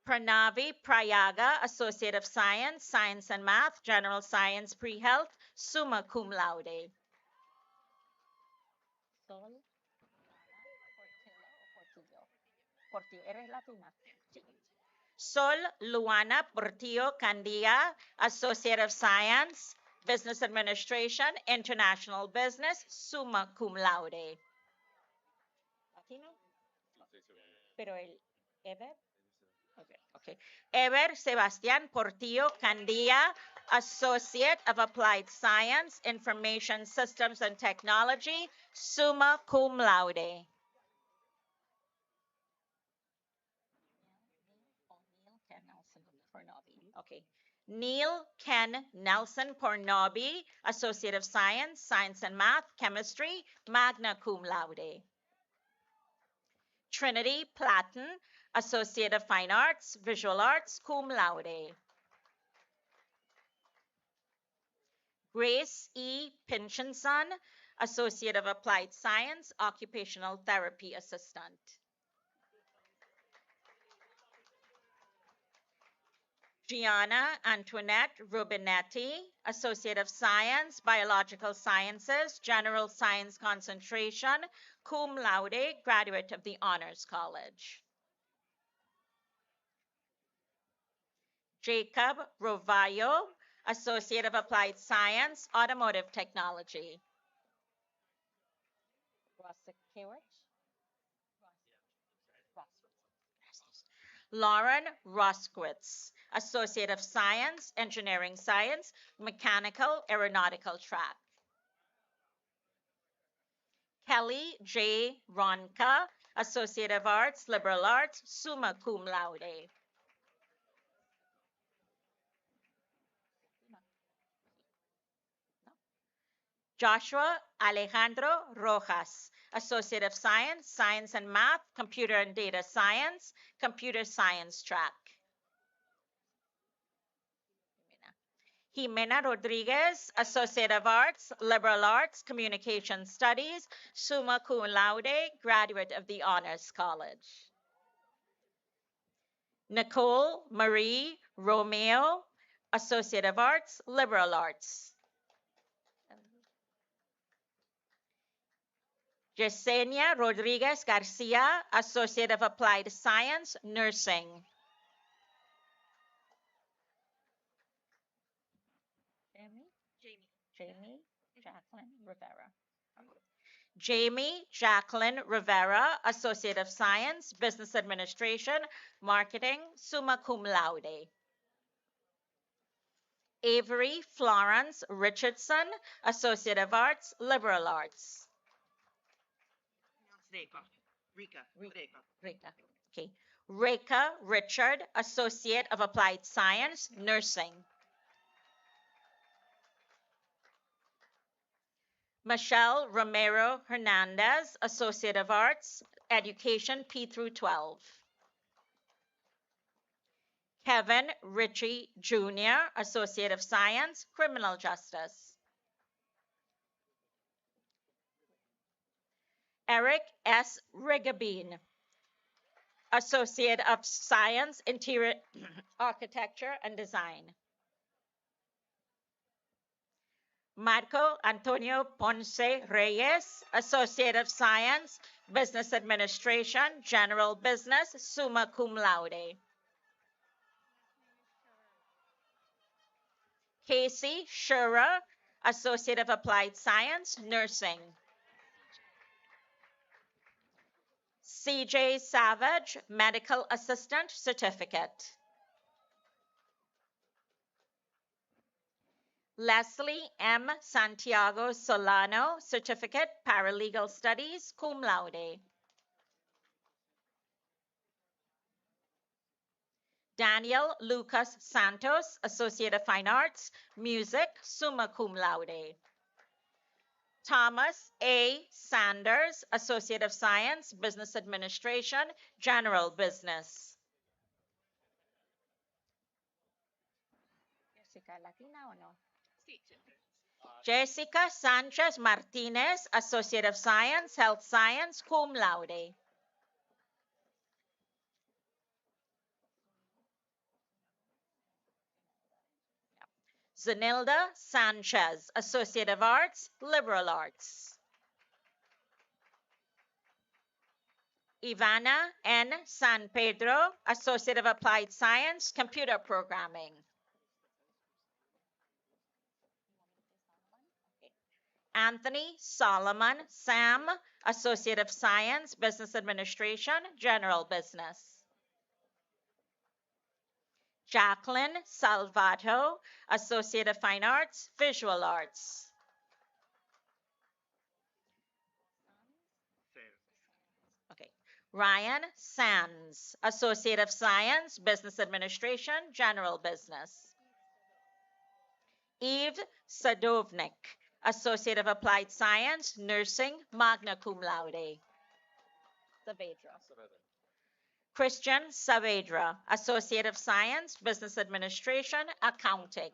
Pranavi Prayaga, Associate of Science, Science and Math, General Science Pre-Health, summa cum laude. Sol Luana Portillo Candia, Associate of Science, Business Administration, International Business, summa cum laude. Pero el Ever? Okay. Ever Sebastián Portillo Candia, Associate of Applied Science, Information Systems and Technology, summa cum laude. Okay. Neil Ken Nelson Pornobi, Associate of Science, Science and Math, Chemistry, magna cum laude. Trinity Platten, Associate of Fine Arts, Visual Arts, cum laude. Grace E. Pinchinson, Associate of Applied Science, Occupational Therapy Assistant. Gianna Antoinette Rubinetti, Associate of Science, Biological Sciences, General Science Concentration, cum laude, graduate of the Honors College. Jacob Rovayo, Associate of Applied Science, Automotive Technology. Lauren Roskowitz, Associate of Science, Engineering Science, Mechanical Aeronautical Track. Kelly J. Ronka, Associate of Arts, Liberal Arts, summa cum laude. Joshua Alejandro Rojas, Associate of Science, Science and Math, Computer and Data Science, Computer Science Track. Jimena Rodriguez, Associate of Arts, Liberal Arts, Communication Studies, summa cum laude, graduate of the Honors College. Nicole Marie Romeo, Associate of Arts, Liberal Arts. Yesenia Rodriguez Garcia, Associate of Applied Science, Nursing. Jamie Jacqueline Rivera, Associate of Science, Business Administration, Marketing, summa cum laude. Avery Florence Richardson, Associate of Arts, Liberal Arts. Rika. Okay. Reka Richard, Associate of Applied Science, Nursing. Michelle Romero Hernandez, Associate of Arts, Education P through 12. Kevin Ritchie Jr., Associate of Science, Criminal Justice. Eric S. Rigabine, Associate of Science, Interior Architecture and Design. Marco Antonio Ponce Reyes, Associate of Science, Business Administration, General Business, summa cum laude. Casey Scherer, Associate of Applied Science, Nursing. CJ Savage, Medical Assistant, Certificate. Leslie M. Santiago Solano, Certificate, Paralegal Studies, cum laude. Daniel Lucas Santos, Associate of Fine Arts, Music, summa cum laude. Thomas A. Sanders, Associate of Science, Business Administration, General Business. Jessica Sanchez Martinez, Associate of Science, Health Science, cum laude. Zenilda Sanchez, Associate of Arts, Liberal Arts. Ivana N. San Pedro, Associate of Applied Science, Computer Programming. Anthony Solomon Sam, Associate of Science, Business Administration, General Business. Jacqueline Salvato, Associate of Fine Arts, Visual Arts. Okay. Ryan Sands, Associate of Science, Business Administration, General Business. Eve Sadovnik, Associate of Applied Science, Nursing, magna cum laude. Saavedra. Christian Saavedra, Associate of Science, Business Administration, Accounting.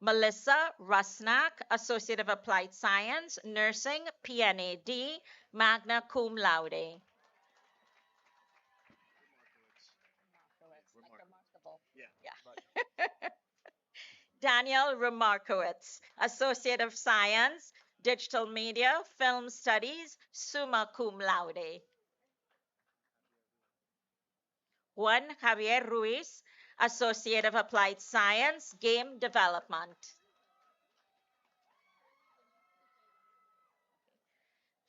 Melissa Rusnak, Associate of Applied Science, Nursing, PNAD, magna cum laude. Daniel Remarkowitz, Associate of Science, Digital Media, Film Studies, summa cum laude. Juan Javier Ruiz, Associate of Applied Science, Game Development.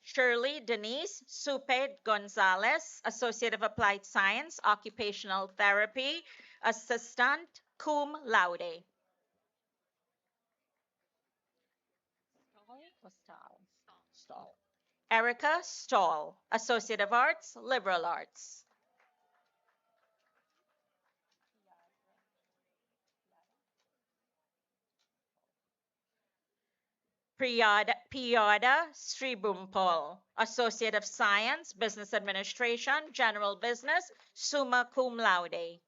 Shirley Denise Suped Gonzalez, Associate of Applied Science, Occupational Therapy, Assistant, cum laude. Erica Stahl, Associate of Arts, Liberal Arts. Piyada Sribumpol, Associate of Science, Business Administration, General Business, summa cum laude.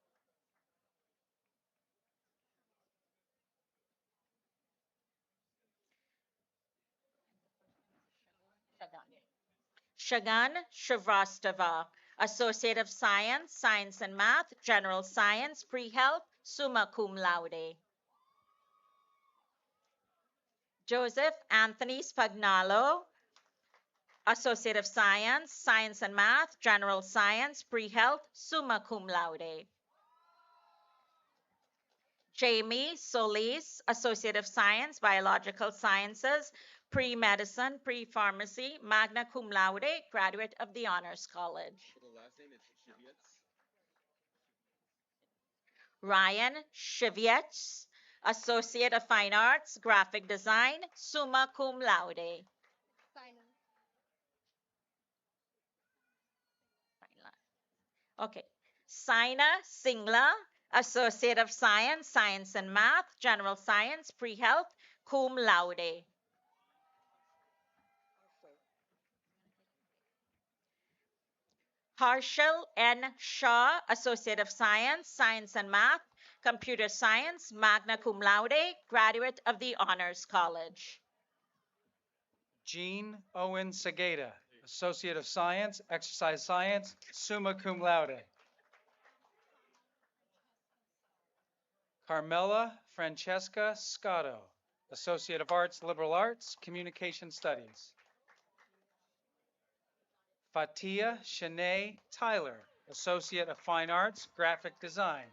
Shagan Shrivastava, Associate of Science, Science and Math, General Science, Pre-Health, summa cum laude. Joseph Anthony Spagnolo, Associate of Science, Science and Math, General Science, Pre-Health, summa cum laude. Jamie Solis, Associate of Science, Biological Sciences, Pre-Medicine, Pre-Pharmacy, magna cum laude, graduate of the Honors College. Ryan Shivietz, Associate of Fine Arts, Graphic Design, summa cum laude. Okay. Saina Singla, Associate of Science, Science and Math, General Science, Pre-Health, cum laude. Harshal N. Shah, Associate of Science, Science and Math, Computer Science, magna cum laude, graduate of the Honors College. Jean Owen Segeda, Associate of Science, Exercise Science, summa cum laude. Carmela Francesca Scotto, Associate of Arts, Liberal Arts, Communication Studies. Fatia Shanae Tyler, Associate of Fine Arts, Graphic Design.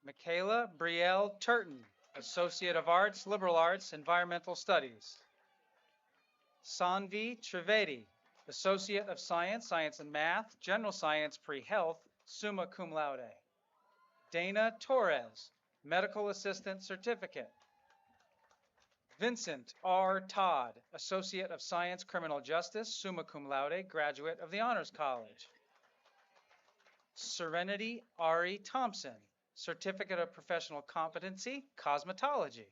Michaela Brielle Turton, Associate of Arts, Liberal Arts, Environmental Studies. Sanvi Trivedi, Associate of Science, Science and Math, General Science, Pre-Health, summa cum laude. Dana Torres, Medical Assistant Certificate. Vincent R. Todd, Associate of Science, Criminal Justice, summa cum laude, graduate of the Honors College. Serenity Ari Thompson, Certificate of Professional Competency, Cosmetology.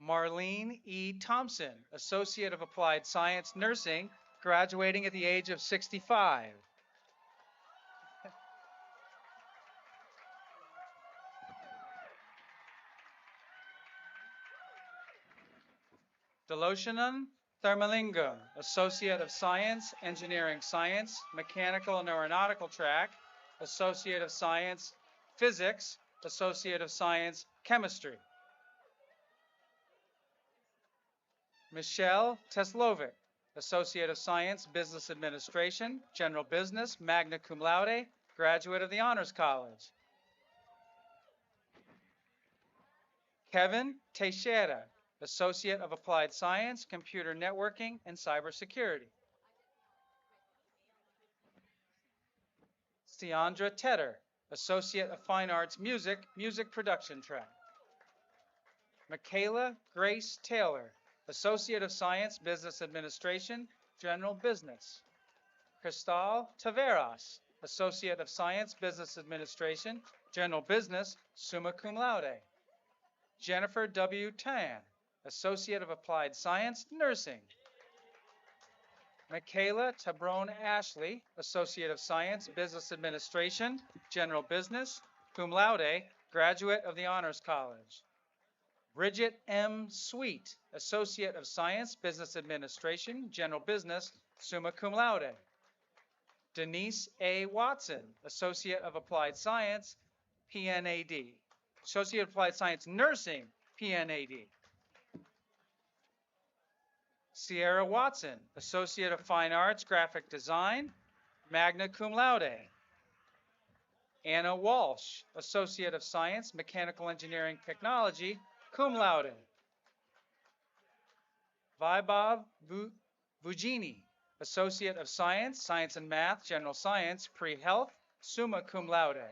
Marlene E. Thompson, Associate of Applied Science, Nursing, graduating at the age of 65. Deloshanan Thermalingam, Associate of Science, Engineering Science, Mechanical and Aeronautical Track, Associate of Science, Physics, Associate of Science, Chemistry. Michelle Teslovic, Associate of Science, Business Administration, General Business, magna cum laude, graduate of the Honors College. Kevin Teixeira, Associate of Applied Science, Computer Networking, and Cybersecurity. Siandra Tedder, Associate of Fine Arts Music, Music Production Track. Michaela Grace Taylor, Associate of Science, Business Administration, General Business. Cristal Taveras, Associate of Science, Business Administration, General Business, summa cum laude. Jennifer W. Tan, Associate of Applied Science, Nursing. Michaela Tabron Ashley, Associate of Science, Business Administration, General Business, cum laude, graduate of the Honors College. Bridget M. Sweet, Associate of Science, Business Administration, General Business, summa cum laude. Denise A. Watson, Associate of Applied Science, PNAD. Associate of Applied Science, Nursing, PNAD. Sierra Watson, Associate of Fine Arts, Graphic Design, magna cum laude. Anna Walsh, Associate of Science, Mechanical Engineering Technology, cum laude. Vaibhav Vujini, Associate of Science, Science and Math, General Science, Pre-Health, summa cum laude.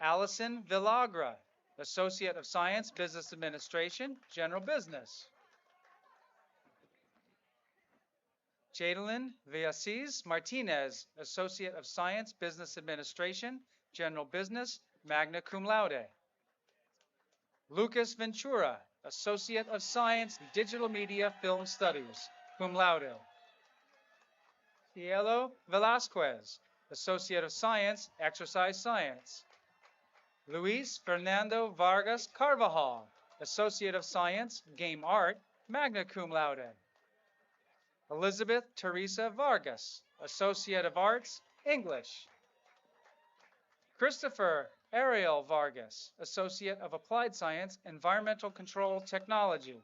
Allison Villagra, Associate of Science, Business Administration, General Business. Jadalyn Villasís Martinez, Associate of Science, Business Administration, General Business, magna cum laude. Lucas Ventura, Associate of Science, Digital Media Film Studies, cum laude. Cielo Velasquez, Associate of Science, Exercise Science. Luis Fernando Vargas Carvajal, Associate of Science, Game Art, magna cum laude. Elizabeth Teresa Vargas, Associate of Arts, English. Christopher Ariel Vargas, Associate of Applied Science, Environmental Control Technology.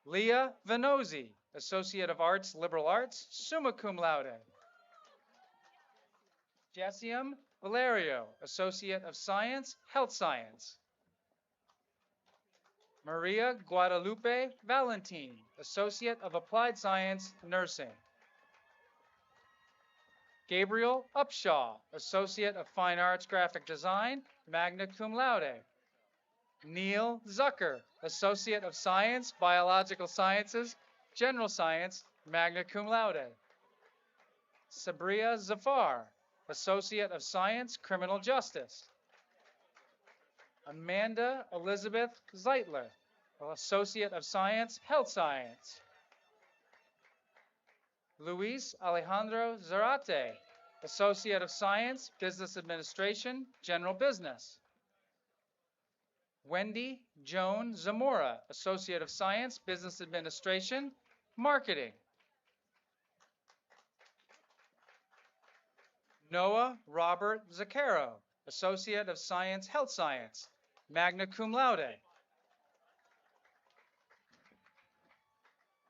Leah Venozzi, Associate of Arts, Liberal Arts, summa cum laude. Jessium Valerio, Associate of Science, Health Science. Maria Guadalupe Valentin, Associate of Applied Science, Nursing. Gabriel Upshaw, Associate of Fine Arts, Graphic Design, magna cum laude. Neil Zucker, Associate of Science, Biological Sciences, General Science, magna cum laude. Sabria Zafar, Associate of Science, Criminal Justice. Amanda Elizabeth Zeitler, Associate of Science, Health Science. Luis Alejandro Zarate, Associate of Science, Business Administration, General Business. Wendy Joan Zamora, Associate of Science, Business Administration, Marketing. Noah Robert Zaccaro, Associate of Science, Health Science, magna cum laude.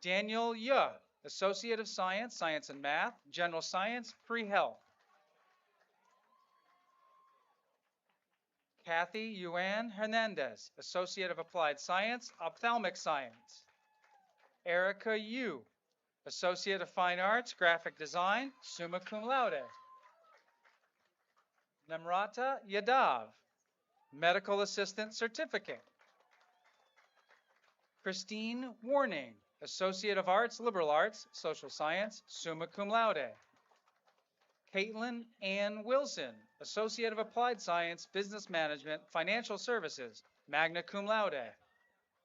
Daniel Yuh, Associate of Science, Science and Math, General Science, Pre-Health. Kathy Yuan Hernandez, Associate of Applied Science, Ophthalmic Science. Erica Yu, Associate of Fine Arts, Graphic Design, summa cum laude. Namrata Yadav, Medical Assistant Certificate. Christine Warning, Associate of Arts, Liberal Arts, Social Science, summa cum laude. Caitlin Ann Wilson, Associate of Applied Science, Business Management, Financial Services, magna cum laude.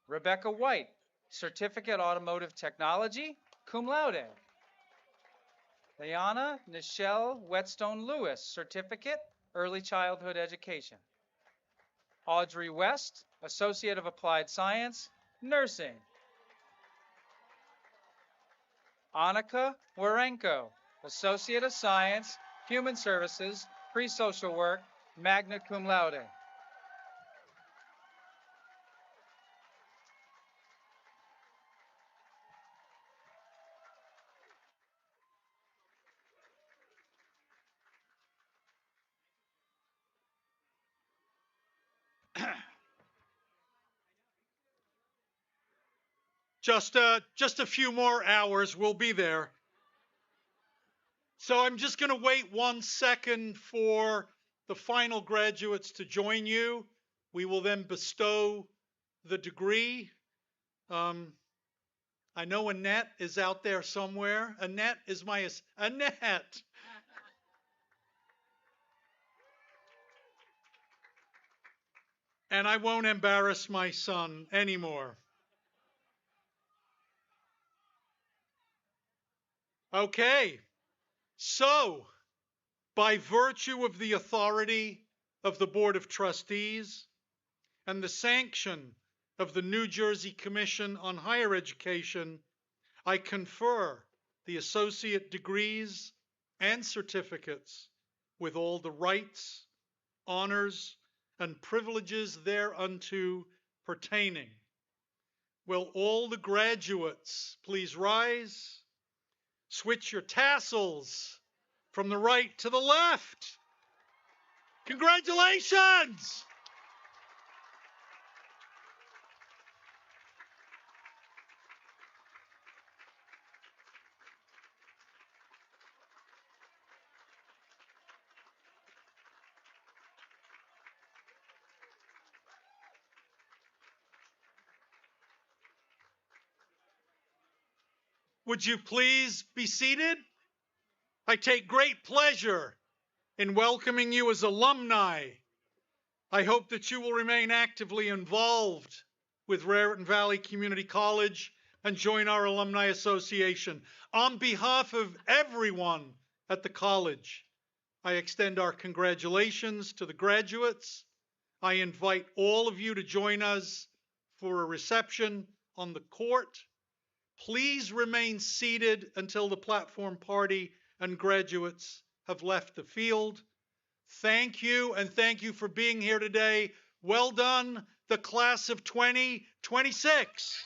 Rebecca White, Certificate Automotive Technology, cum laude. Leanna Nichelle Whetstone Lewis, Certificate, Early Childhood Education. Audrey West, Associate of Applied Science, Nursing. Annika Warenko, Associate of Science, Human Services, Pre-Social Work, magna cum laude. Just a few more hours, we'll be there. So I'm just going to wait 1 second for the final graduates to join you. We will then bestow the degree. I know Annette is out there somewhere. Annette is my Annette. And I won't embarrass my son anymore. Okay. So, by virtue of the authority of the Board of Trustees and the sanction of the New Jersey Commission on Higher Education, I confer the associate degrees and certificates with all the rights, honors, and privileges thereunto pertaining. Will all the graduates please rise? Switch your tassels from the right to the left. Congratulations! Would you please be seated? I take great pleasure in welcoming you as alumni. I hope that you will remain actively involved with Raritan Valley Community College and join our Alumni Association. On behalf of everyone at the college, I extend our congratulations to the graduates. I invite all of you to join us for a reception on the court. Please remain seated until the platform party and graduates have left the field. Thank you, and thank you for being here today. Well done, the class of 2026.